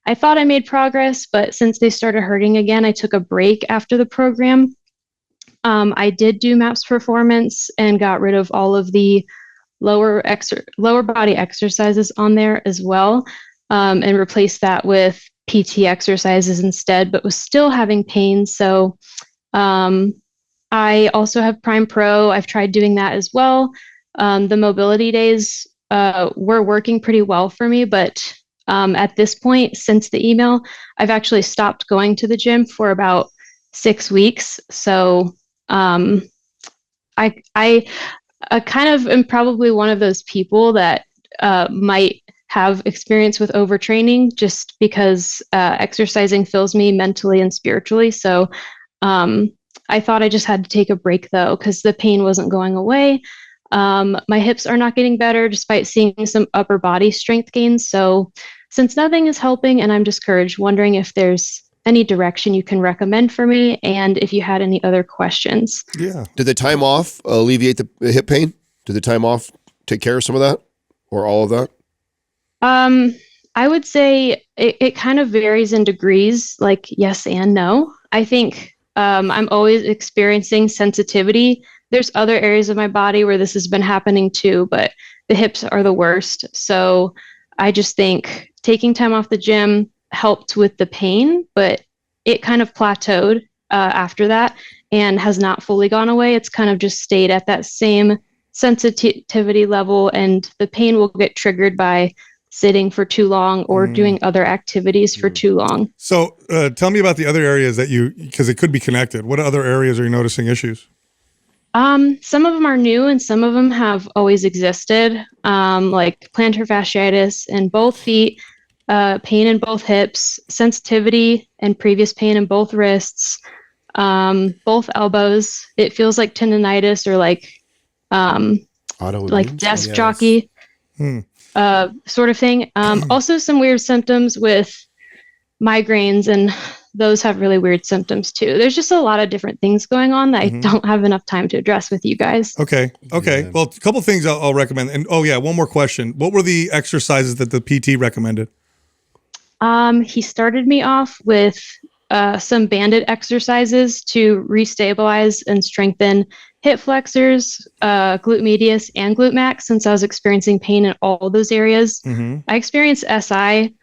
I thought I made progress, but since they started hurting again, I took a break after the program. I did do MAPS performance and got rid of all of the lower body exercises on there as well, and replaced that with PT exercises instead, but was still having pain. So I also have Prime Pro. I've tried doing that as well. The mobility days were working pretty well for me, but at this point, since the email, I've actually stopped going to the gym for about 6 weeks. So I kind of am probably one of those people that might have experience with overtraining, just because exercising fills me mentally and spiritually. So I thought I just had to take a break though, because the pain wasn't going away. My hips are not getting better despite seeing some upper body strength gains. So since nothing is helping and I'm discouraged, wondering if there's any direction you can recommend for me, and if you had any other questions. Yeah. Did the time off alleviate the hip pain? Did the time off take care of some of that, or all of that? I would say it kind of varies in degrees, like yes and no. I think I'm always experiencing sensitivity. There's other areas of my body where this has been happening too, but the hips are the worst. So I just think taking time off the gym helped with the pain, but it kind of plateaued after that and has not fully gone away. It's kind of just stayed at that same sensitivity level, and the pain will get triggered by sitting for too long or doing other activities for too long. So tell me about the other areas that because it could be connected. What other areas are you noticing issues? Some of them are new and some of them have always existed, like plantar fasciitis in both feet, pain in both hips, sensitivity and previous pain in both wrists, both elbows. It feels like tendonitis or like desk jockey sort of thing. Also some weird symptoms with migraines, and those have really weird symptoms too. There's just a lot of different things going on that I don't have enough time to address with you guys. Okay. Yeah. Well, a couple things I'll recommend. And one more question. What were the exercises that the PT recommended? He started me off with some banded exercises to restabilize and strengthen hip flexors, glute medius, and glute max, since I was experiencing pain in all those areas. I experienced SI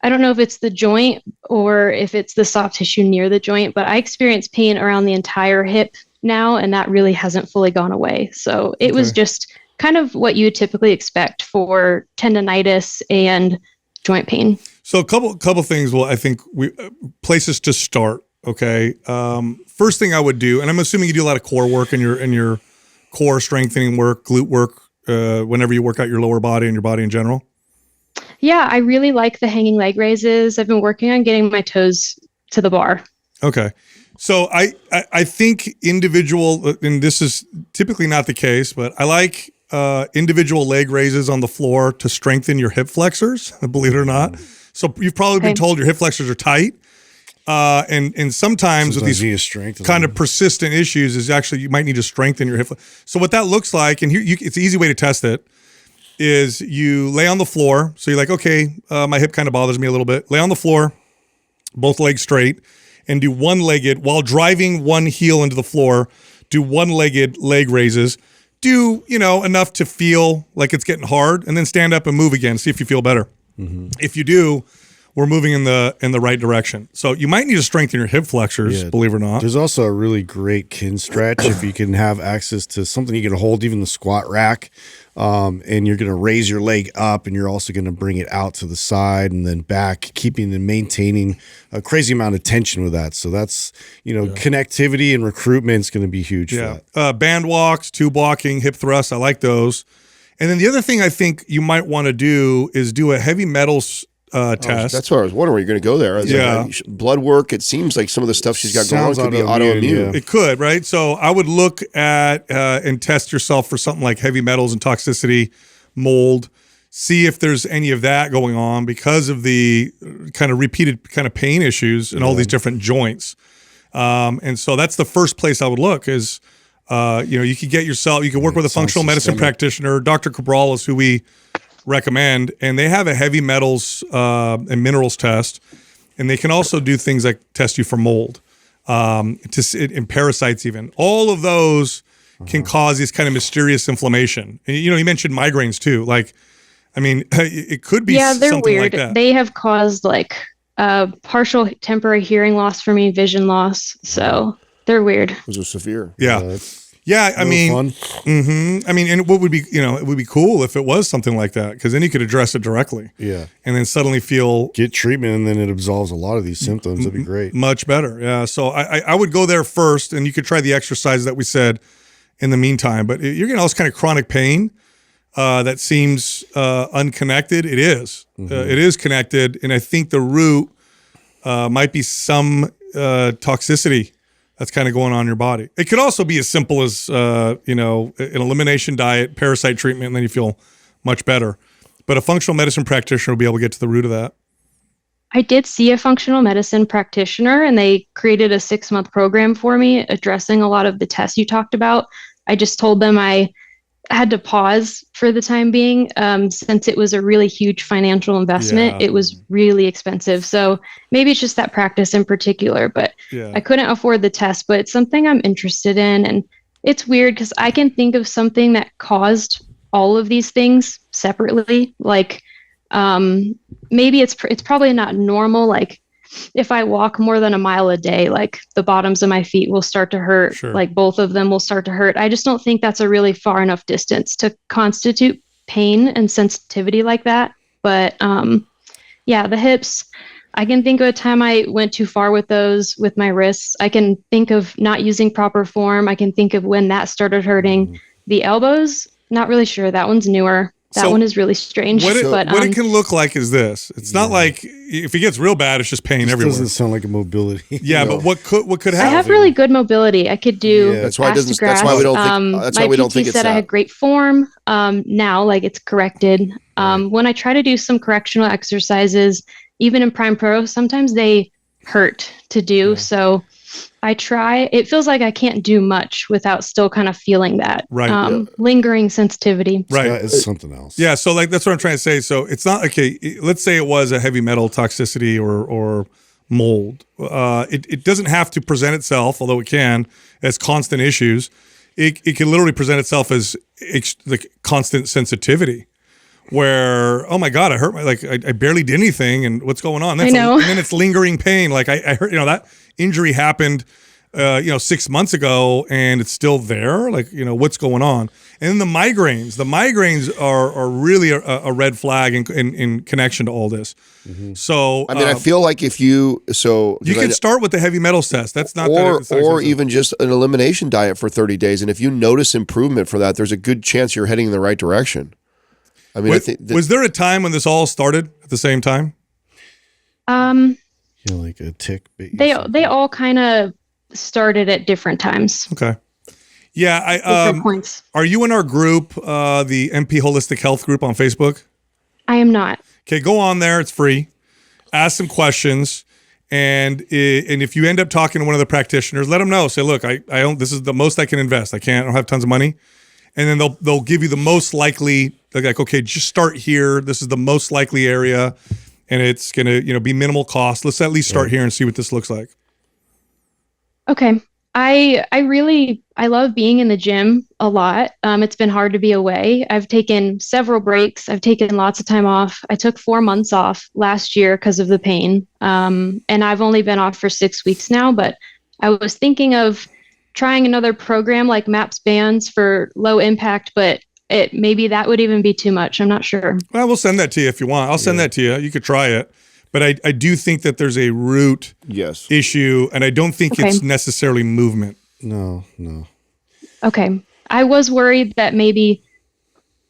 I don't know if it's the joint or if it's the soft tissue near the joint, but I experience pain around the entire hip now, and that really hasn't fully gone away. So it was just kind of what you would typically expect for tendonitis and joint pain. So a couple things. Well, I think places to start. Okay. First thing I would do, and I'm assuming you do a lot of core work in your core strengthening work, glute work, whenever you work out your lower body and your body in general. Yeah, I really like the hanging leg raises. I've been working on getting my toes to the bar. Okay. So I think individual, and this is typically not the case, but I like individual leg raises on the floor to strengthen your hip flexors, believe it or not. So you've probably been told your hip flexors are tight. And sometimes with these kind of persistent issues is actually, you might need to strengthen your hip. So what that looks like, and here it's an easy way to test it, is you lay on the floor. So you're like, okay, my hip kind of bothers me a little bit. Lay on the floor, both legs straight, and do one-legged, while driving one heel into the floor, do one-legged leg raises. Do, enough to feel like it's getting hard, and then stand up and move again, see if you feel better. Mm-hmm. If you do, we're moving in the right direction. So you might need to strengthen your hip flexors, believe it or not. There's also a really great kin stretch if you can have access to something you can hold, even the squat rack, and you're going to raise your leg up, and you're also going to bring it out to the side and then back, keeping and maintaining a crazy amount of tension with that. So that's, connectivity and recruitment is going to be huge for that. Band walks, tube walking, hip thrusts, I like those. And then the other thing I think you might want to do is do a heavy metals test. That's what I was wondering. Were you going to go there? Like, blood work. It seems like some of the stuff she's got going on could be autoimmune. It could, right? So I would look at and test yourself for something like heavy metals and toxicity, mold. See if there's any of that going on because of the kind of repeated kind of pain issues in all these different joints. And so that's the first place I would look is, you could get yourself. You can work with a functional medicine practitioner. Dr. Cabral is who we recommend, and they have a heavy metals and minerals test, and they can also do things like test you for mold, and parasites even. All of those can cause these kind of mysterious inflammation. And, you mentioned migraines too. It could be something weird. like that. They have caused partial temporary hearing loss for me, vision loss. So they're weird. Those are severe. Yeah. Fun. Mm-hmm. And it would be, it would be cool if it was something like that, because then you could address it directly. Yeah. And then suddenly get treatment, and then it absolves a lot of these symptoms. That'd be great. Much better. Yeah. So I would go there first, and you could try the exercise that we said in the meantime. But you're getting all this kind of chronic pain that seems unconnected. It is. It is connected. And I think the root might be some toxicity that's kind of going on in your body. It could also be as simple as, an elimination diet, parasite treatment, and then you feel much better. But a functional medicine practitioner will be able to get to the root of that. I did see a functional medicine practitioner, and they created a 6-month program for me addressing a lot of the tests you talked about. I just told them I had to pause for the time being, since it was a really huge financial investment. It was really expensive. So maybe it's just that practice in particular, but I couldn't afford the test, but it's something I'm interested in. And it's weird because I can think of something that caused all of these things separately. Maybe it's probably not normal. Like if I walk more than a mile a day, the bottoms of my feet will start to hurt. Sure. Both of them will start to hurt. I just don't think that's a really far enough distance to constitute pain and sensitivity like that. But the hips, I can think of a time I went too far with those with my wrists. I can think of not using proper form. I can think of when that started hurting. The elbows, not really sure. That one's newer. That one is really strange. What it can look like is this. It's not like if it gets real bad, it's just pain everywhere. Doesn't sound like a mobility. But what could happen? I have really good mobility. I could do. That's why we don't think. That's why we don't think it's that. My PT said I had great form. Now, it's corrected. When I try to do some correctional exercises, even in Prime Pro, sometimes they hurt to do. Yeah. So I try. It feels like I can't do much without still kind of feeling that lingering sensitivity. Right, it's something else. Yeah, so that's what I'm trying to say. So it's not okay. Let's say it was a heavy metal toxicity or mold. It doesn't have to present itself, although it can, as constant issues. It can literally present itself as the constant sensitivity, where, oh my God, I hurt I barely did anything, and what's going on? I know. And then it's lingering pain. Like I heard, that injury happened, 6 months ago, and it's still there. Like, what's going on? And then the migraines are really a red flag in connection to all this. Mm-hmm. So, I mean, I feel like if you can start with the heavy metals test. That's not or even just an elimination diet for 30 days. And if you notice improvement for that, there's a good chance you're heading in the right direction. I mean, was there a time when this all started at the same time? Like a tick. They all kind of started at different times. Okay. Yeah, different points. Are you in our group, the MP Holistic Health group on Facebook? I am not. Okay, go on there. It's free. Ask some questions, and if you end up talking to one of the practitioners, let them know. Say, look, I don't. This is the most I can invest. I don't have tons of money, and then they'll give you the most likely. Like, okay, just start here. This is the most likely area, and it's gonna be minimal cost. Let's at least start here and see what this looks like. Okay. I love being in the gym a lot. It's been hard to be away. I've taken several breaks. I've taken lots of time off. I took 4 months off last year because of the pain. And I've only been off for 6 weeks now, but I was thinking of trying another program like MAPS bands for low impact, but maybe that would even be too much. I'm not sure. Well, we'll send that to you if you want. I'll send that to you. You could try it. But I do think that there's a root issue, and I don't think it's necessarily movement. No. Okay. I was worried that maybe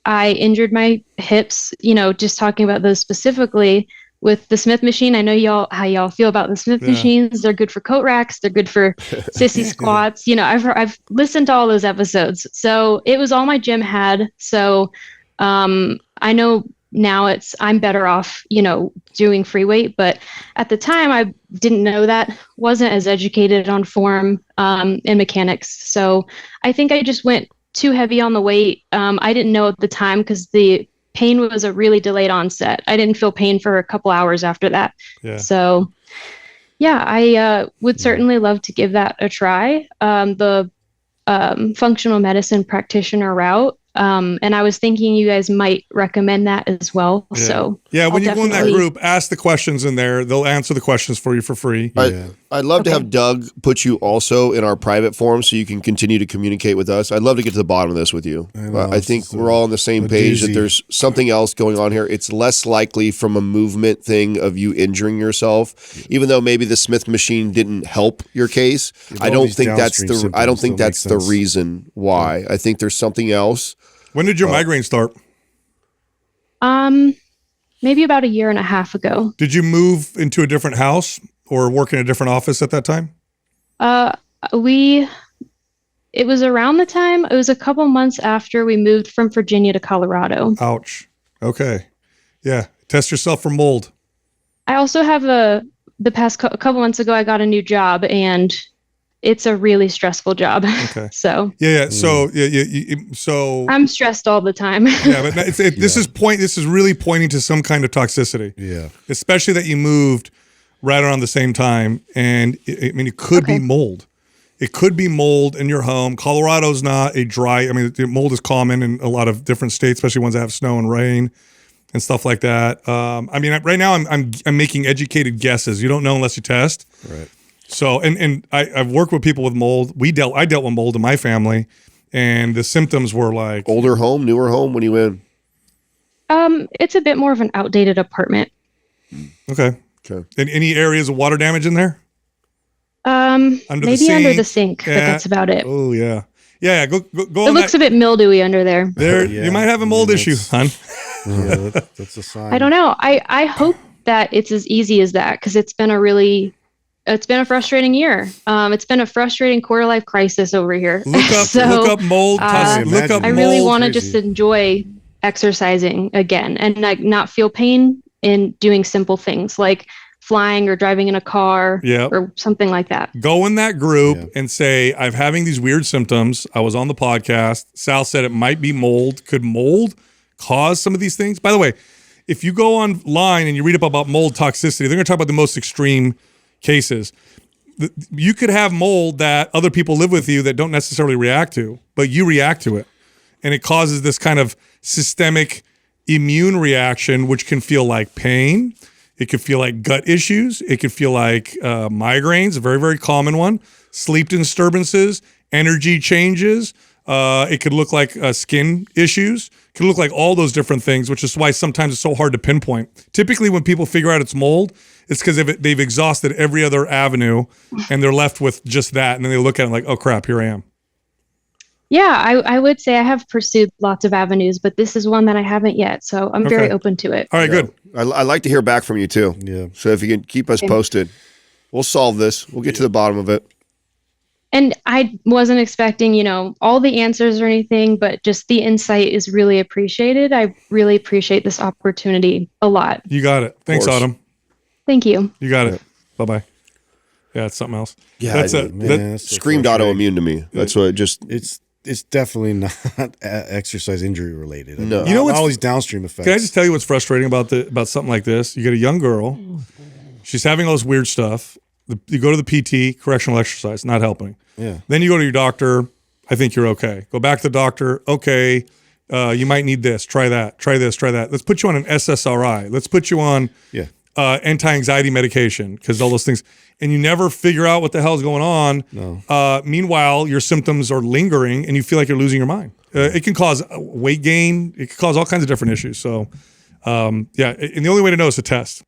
I injured my hips, just talking about those specifically with the Smith machine. I know how y'all feel about the Smith machines. They're good for coat racks. They're good for sissy squats. I've listened to all those episodes. So it was all my gym had. So I know now I'm better off, doing free weight. But at the time, I didn't know that, wasn't as educated on form and mechanics. So I think I just went too heavy on the weight. I didn't know at the time because the pain was a really delayed onset. I didn't feel pain for a couple hours after that. Yeah. So yeah, I would certainly love to give that a try. The functional medicine practitioner route. And I was thinking you guys might recommend that as well. Yeah. So when you go in that group, ask the questions in there. They'll answer the questions for you for free. I'd love to have Doug put you also in our private forum so you can continue to communicate with us. I'd love to get to the bottom of this with you. I think we're all on the same page that there's something else going on here. It's less likely from a movement thing of you injuring yourself, even though maybe the Smith machine didn't help your case. I don't think that's the reason why. Yeah. I think there's something else. When did your migraine start? Maybe about 1.5 years ago. Did you move into a different house or work in a different office at that time? It was around the time, it was a couple months after we moved from Virginia to Colorado. Ouch. Okay. Yeah. Test yourself for mold. I also have the past couple months ago, I got a new job, and it's a really stressful job. Okay. So yeah. So so I'm stressed all the time. Yeah, but this is really pointing to some kind of toxicity. Yeah. Especially that you moved right around the same time, and it could be mold. It could be mold in your home. Colorado's not a dry. Mold is common in a lot of different states, especially ones that have snow and rain and stuff like that. Right now I'm making educated guesses. You don't know unless you test. Right. So, and I've worked with people with mold. I dealt with mold in my family, and the symptoms were like older home, newer home. When you in? It's a bit more of an outdated apartment. Okay. And any areas of water damage in there? Under the sink, but that's about it. Oh yeah. Go. It looks a bit mildewy under there. You might have a mold issue, hon. That's a sign. I don't know. I hope that it's as easy as that, because it's been a frustrating year. It's been a frustrating quarter life crisis over here. Look up mold. Look up I really want to just enjoy exercising again and not feel pain in doing simple things like flying or driving in a car or something like that. Go in that group and say, I'm having these weird symptoms. I was on the podcast. Sal said it might be mold. Could mold cause some of these things? By the way, if you go online and you read up about mold toxicity, they're going to talk about the most extreme cases. You could have mold that other people live with you that don't necessarily react to, but you react to it. And it causes this kind of systemic immune reaction, which can feel like pain. It could feel like gut issues. It could feel like migraines, a very, very common one, sleep disturbances, energy changes. It could look like skin issues. It could look like all those different things, which is why sometimes it's so hard to pinpoint. Typically, when people figure out it's mold, it's because they've exhausted every other avenue and they're left with just that. And then they look at it like, oh, crap, here I am. Yeah, I would say I have pursued lots of avenues, but this is one that I haven't yet. So I'm very open to it. All right, good. I'd like to hear back from you too. Yeah. So if you can keep us posted, we'll solve this. We'll get to the bottom of it. And I wasn't expecting, all the answers or anything, but just the insight is really appreciated. I really appreciate this opportunity a lot. You got it. Thanks, Autumn. Thank you. You got it. Bye-bye. Yeah, it's something else. Yeah, that's it. Man, so screamed autoimmune to me. That's what it just... It's definitely not exercise injury related. No. You know what's all these downstream effects. Can I just tell you what's frustrating about something like this? You get a young girl, she's having all this weird stuff. You go to the PT, correctional exercise, not helping. Yeah. Then you go to your doctor, I think you're okay. Go back to the doctor, okay, you might need this, try that, try this, try that. Let's put you on an SSRI. Let's put you on anti-anxiety medication, because all those things. And you never figure out what the hell is going on. No. Meanwhile, your symptoms are lingering and you feel like you're losing your mind. It can cause weight gain. It can cause all kinds of different issues. So, and the only way to know is to test.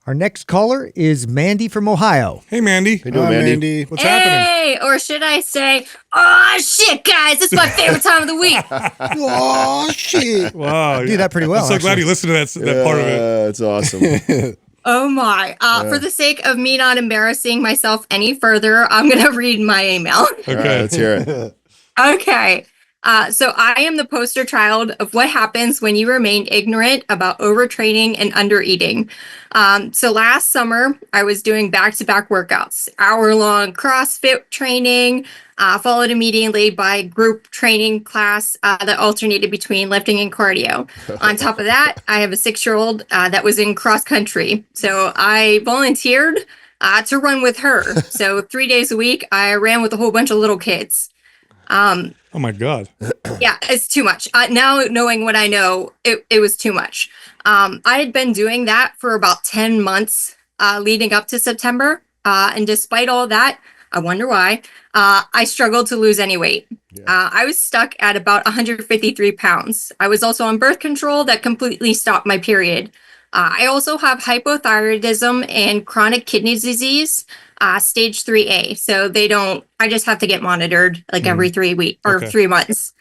Our next caller is Mandy from Ohio. Hey, Mandy. How you doing, Mandy? What's happening? Hey, or should I say, oh shit, guys, it's my favorite time of the week. Oh shit! Wow, You do that pretty well. I'm so glad you listened to that part of it. That's awesome. Oh my. For the sake of me not embarrassing myself any further, I'm going to read my email. Okay, All right, let's hear it. Okay. So I am the poster child of what happens when you remain ignorant about overtraining and undereating. So last summer, I was doing back-to-back workouts, hour-long CrossFit training, followed immediately by group training class that alternated between lifting and cardio. On top of that, I have a 6-year-old that was in cross country. So I volunteered to run with her. So 3 days a week, I ran with a whole bunch of little kids. Oh my God. Yeah, it's too much. Now knowing what I know, it was too much. I had been doing that for about 10 months leading up to September. And despite all that, I wonder why, I struggled to lose any weight. I was stuck at about 153 pounds. I was also on birth control that completely stopped my period. I also have hypothyroidism and chronic kidney disease, stage 3A. So I just have to get monitored like every 3 weeks or 3 months.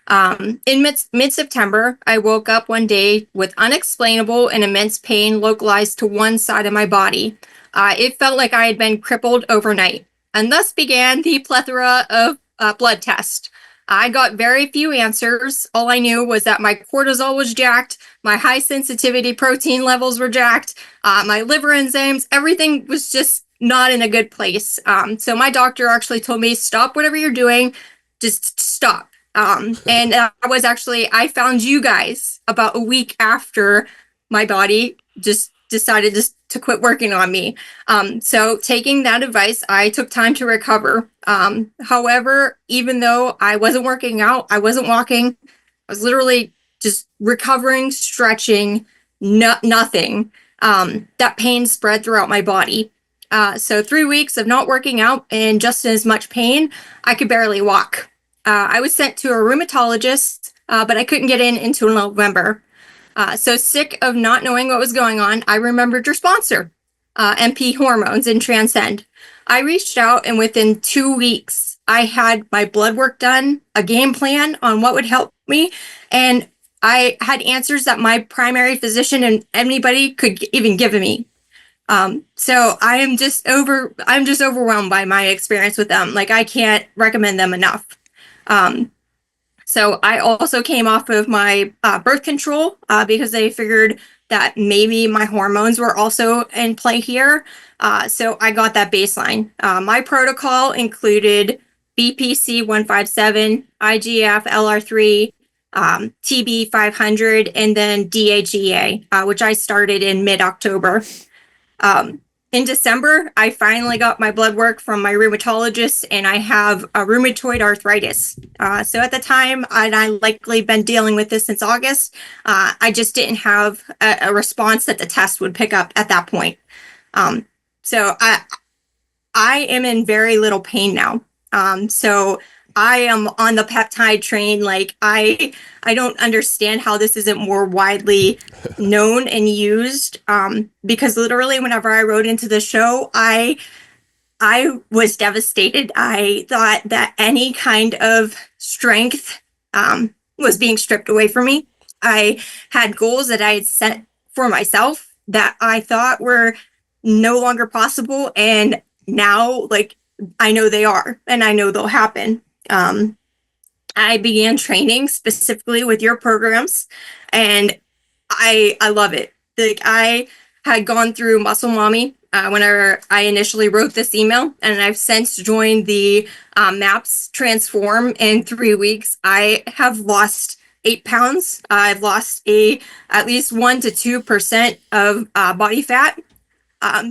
In mid-September, I woke up one day with unexplainable and immense pain localized to one side of my body. It felt like I had been crippled overnight, and thus began the plethora of blood tests. I got very few answers. All I knew was that my cortisol was jacked, my high sensitivity protein levels were jacked, my liver enzymes, everything was just not in a good place. So my doctor actually told me, stop whatever you're doing, just stop. And I found you guys about a week after my body just decided to quit working on me. So taking that advice, I took time to recover. However, even though I wasn't working out, I wasn't walking, I was literally just recovering, stretching, nothing. That pain spread throughout my body. So 3 weeks of not working out and just as much pain, I could barely walk. I was sent to a rheumatologist, but I couldn't get in until November. So sick of not knowing what was going on, I remembered your sponsor, MP Hormones and Transcend. I reached out, and within 2 weeks, I had my blood work done, a game plan on what would help me, and I had answers that my primary physician and anybody could even give me. So I'm just overwhelmed by my experience with them. Like, I can't recommend them enough. So I also came off of my birth control because they figured that maybe my hormones were also in play here. So I got that baseline. My protocol included BPC 157, IGF LR3, TB 500, and then DHEA, which I started in mid-October. in December, I finally got my blood work from my rheumatologist, and I have a rheumatoid arthritis. So at the time, and I likely been dealing with this since August, I just didn't have a response that the test would pick up at that point. So I am in very little pain now. So I am on the peptide train. Like I don't understand how this isn't more widely known and used. Because literally whenever I wrote into the show, I was devastated. I thought that any kind of strength was being stripped away from me. I had goals that I had set for myself that I thought were no longer possible, and now like I know they are, and I know they'll happen. I began training specifically with your programs, and I love it. Like I had gone through Muscle Mommy whenever I initially wrote this email, and I've since joined the MAPS Transform in 3 weeks. I have lost 8 pounds. I've lost at least 1 to 2% of body fat.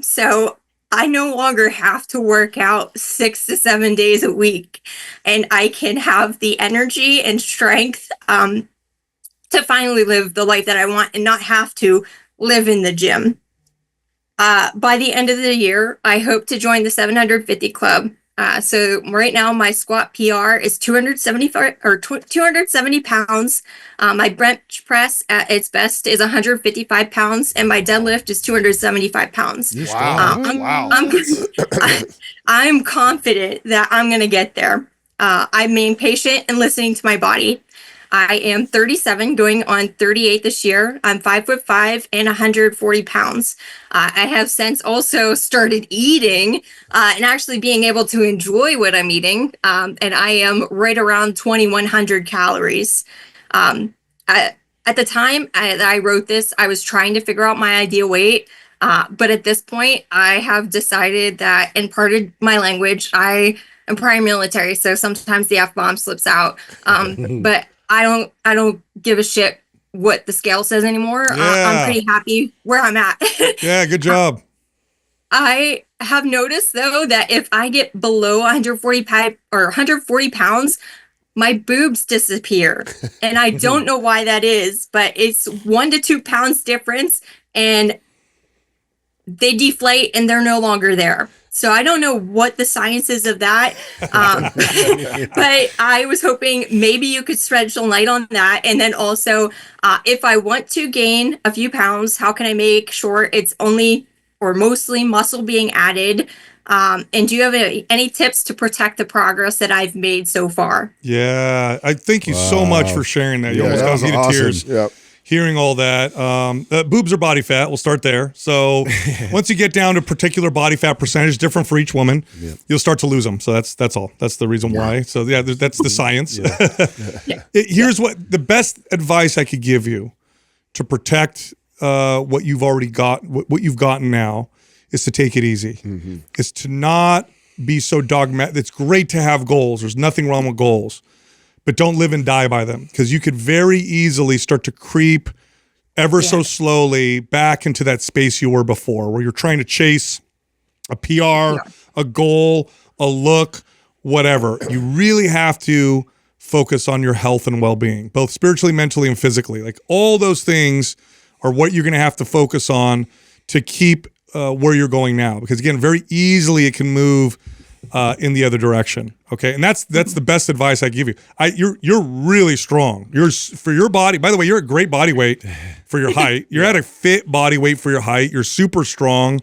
So I no longer have to work out 6 to 7 days a week, and I can have the energy and strength to finally live the life that I want and not have to live in the gym. By the end of the year, I hope to join the 750 club. So right now my squat PR is 270 pounds. My bench press at its best is 155 pounds, and my deadlift is 275 pounds. Wow. I'm confident that I'm going to get there. I'm being patient and listening to my body. I am 37, going on 38 this year. I'm 5'5" and 140 pounds. I have since also started eating and actually being able to enjoy what I'm eating. And I am right around 2,100 calories. At the time that I wrote this, I was trying to figure out my ideal weight. But at this point, I have decided that, and pardon my language, I am prior military, so sometimes the F-bomb slips out. But I don't give a shit what the scale says anymore. I'm pretty happy where I'm at. Yeah, good job. I have noticed though that if I get below 140 pounds, my boobs disappear. And I don't know why that is, but it's 1 to 2 pounds difference, and they deflate and they're no longer there. So I don't know what the science is of that. But I was hoping maybe you could shed some light on that. And then also, if I want to gain a few pounds, how can I make sure it's only or mostly muscle being added? And do you have any tips to protect the progress that I've made so far? Yeah, I thank you so much for sharing that. You almost got me to tears. Yep. Hearing all that. Boobs are body fat. We'll start there. So once you get down to a particular body fat percentage, different for each woman, you'll start to lose them. So that's all. That's the reason why. So yeah, that's the science. Here's what the best advice I could give you to protect what you've already got, what you've gotten now, is to take it easy. Is to not be so dogmatic. It's great to have goals. There's nothing wrong with goals. But don't live and die by them, because you could very easily start to creep ever so slowly back into that space you were before, where you're trying to chase a PR, a goal, a look, whatever. You really have to focus on your health and well-being, both spiritually, mentally, and physically. Like all those things are what you're going to have to focus on to keep where you're going now. Because again, very easily it can move in the other direction. Okay. And that's the best advice I give you. You're really strong. For your body, by the way, you're a great body weight for your height. You're at a fit body weight for your height. You're super strong.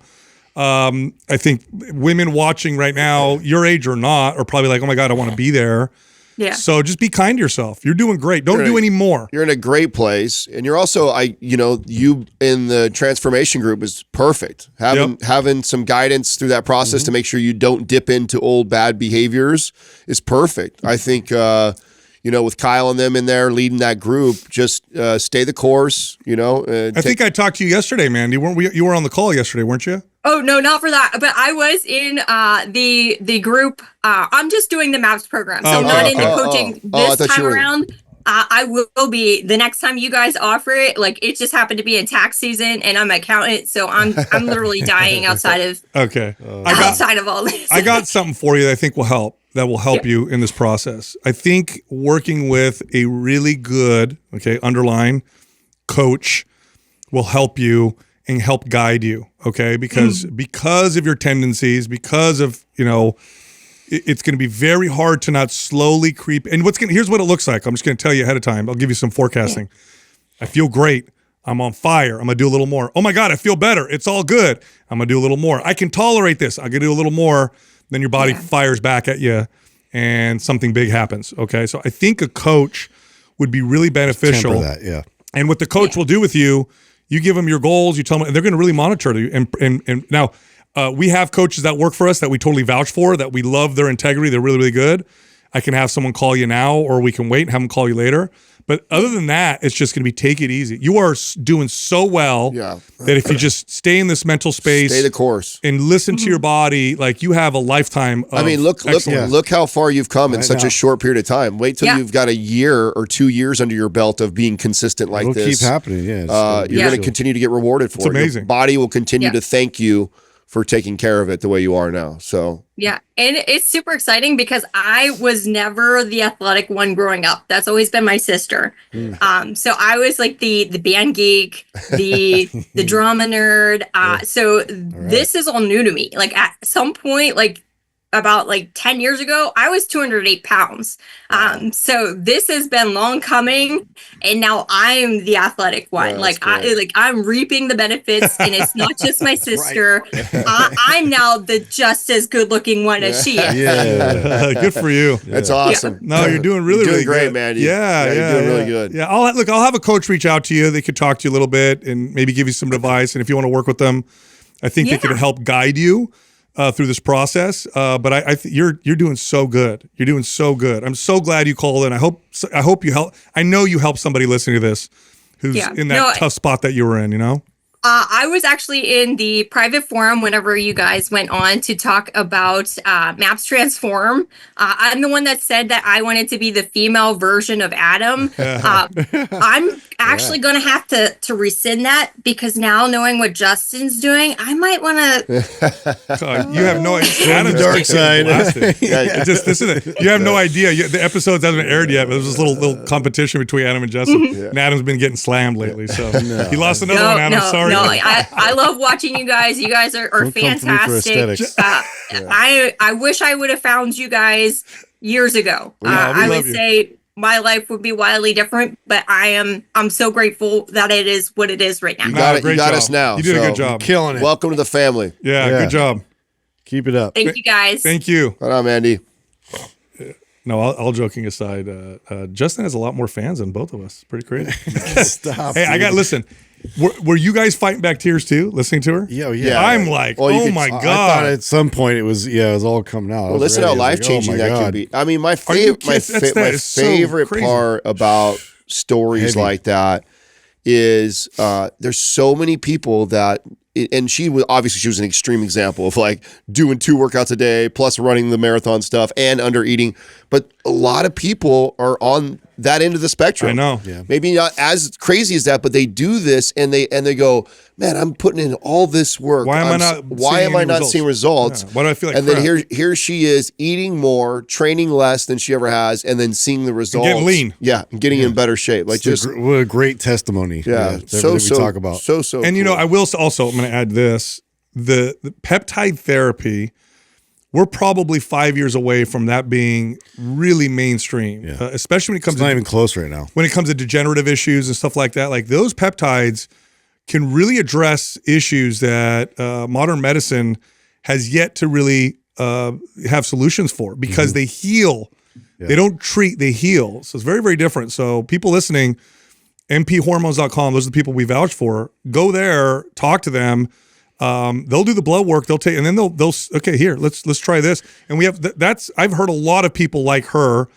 I think women watching right now, your age or not, are probably like, oh my God, I want to be there. Yeah. So just be kind to yourself. You're doing great. Don't do any more. You're in a great place, and you're also, you in the transformation group is perfect. Having some guidance through that process to make sure you don't dip into old bad behaviors is perfect. I think, with Kyle and them in there leading that group, just stay the course. I think I talked to you yesterday, man. You were on the call yesterday, weren't you? Oh, no, not for that. But I was in the group. I'm just doing the MAPS program. So I'm not in the coaching this time around. I will be the next time you guys offer it. Like, it just happened to be in tax season, and I'm an accountant, so I'm literally dying outside of outside of all this. I got something for you that I think will help. That will help you in this process. I think working with a really good, underline coach will help you and help guide you. Okay, because of your tendencies, because of it's going to be very hard to not slowly creep. And here's what it looks like. I'm just going to tell you ahead of time. I'll give you some forecasting. I feel great. I'm on fire. I'm going to do a little more. Oh my God, I feel better. It's all good. I'm going to do a little more. I can tolerate this. I'm going to do a little more. Then your body fires back at you and something big happens. Okay. So I think a coach would be really beneficial. Temper that, And what the coach will do with you, you give them your goals, you tell them, and they're going to really monitor you. And now, we have coaches that work for us that we totally vouch for, that we love their integrity. They're really, really good. I can have someone call you now, or we can wait and have them call you later. But other than that, it's just going to be take it easy. You are doing so well that if you just stay in this mental space, stay the course, and listen to your body, like you have a lifetime of look how far you've come in such a short period of time. Wait till you've got a year or 2 years under your belt of being consistent like It'll this. Keep happening, you're going to continue to get rewarded for it. Amazing. Your body will continue to thank you for taking care of it the way you are now. So and it's super exciting because I was never the athletic one growing up. That's always been my sister. So I was like the band geek, the drama nerd. So this is all new to me. Like at some point, about 10 years ago, I was 208 pounds. So this has been long coming, and now I'm the athletic one. I'm reaping the benefits, and it's not just my sister. I'm now the just as good looking one as she is. Good for you. That's awesome. No, you're doing really, really great, good. man. You're doing really good. Yeah, I'll have a coach reach out to you. They could talk to you a little bit and maybe give you some advice. And if you want to work with them, I think they could help guide you through this process, but you're doing so good. You're doing so good. I'm so glad you called in. I hope you help. I know you help somebody listening to this who's in that tough spot that you were in. I was actually in the private forum whenever you guys went on to talk about Maps Transform. I'm the one that said that I wanted to be the female version of Adam. I'm actually going to have to rescind that, because now knowing what Justin's doing, I might want to. You have no idea. Adam's dark side. You have no idea. The episodes haven't aired yet, but there's this little competition between Adam and Justin. And Adam's been getting slammed lately, so he lost another one. Adam, sorry. No, I love watching you guys. You guys are fantastic. I wish I would have found you guys years ago. I would say my life would be wildly different, but I'm so grateful that it is what it is right now. You got us now. You did a good job. You're killing it. Welcome to the family. Yeah, good job. Keep it up. Thank you guys. Thank you. Right on, Mandy. No, all joking aside, Justin has a lot more fans than both of us. Pretty crazy. Stop. Hey, listen. Were you guys fighting back tears too, listening to her? Yeah. I'm like, my God. I thought at some point it was all coming out. Well, listen how life-changing that can be. I mean, my favorite part about stories like that is there's so many people that, and she was an extreme example of doing 2 workouts a day plus running the marathon stuff and under eating. But a lot of people are on that end of the spectrum. I know. Yeah. Maybe not as crazy as that, but they do this and they go, man, I'm putting in all this work. Why am I not seeing results? Yeah. Why do I feel like And crap? then here she is eating more, training less than she ever has, and then seeing the results. And getting lean. Yeah, and getting in better shape. What a great testimony. Yeah, we talk about. So and cool. I will also, I'm going to add this, the peptide therapy, we're probably 5 years away from that being really mainstream, especially when it comes it's not even close right now. When it comes to degenerative issues and stuff like that. Like those peptides can really address issues that modern medicine has yet to really have solutions for, because they heal. Yeah. They don't treat, they heal. So it's very, very different. So people listening, mphormones.com, those are the people we vouch for. Go there, talk to them. They'll do the blood work. They'll take, and then they'll okay, here, let's try this. And we have I've heard a lot of people like her,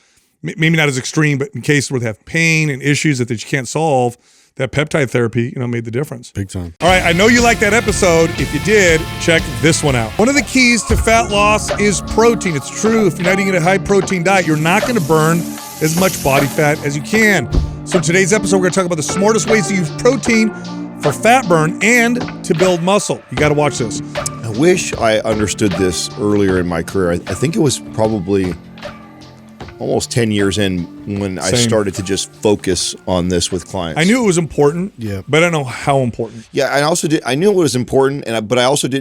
maybe not as extreme, but in cases where they have pain and issues that you can't solve, that peptide therapy, made the difference. Big time. All right, I know you liked that episode. If you did, check this one out. One of the keys to fat loss is protein. It's true. If you're not eating a high protein diet, you're not going to burn as much body fat as you can. So in today's episode, we're going to talk about the smartest ways to use protein for fat burn and to build muscle. You got to watch this. I wish I understood this earlier in my career. I think it was probably almost 10 years in when I started to just focus on this with clients. I knew it was important, Yeah. but I don't know how important. Yeah, I also did. I knew it was important, but I also didn't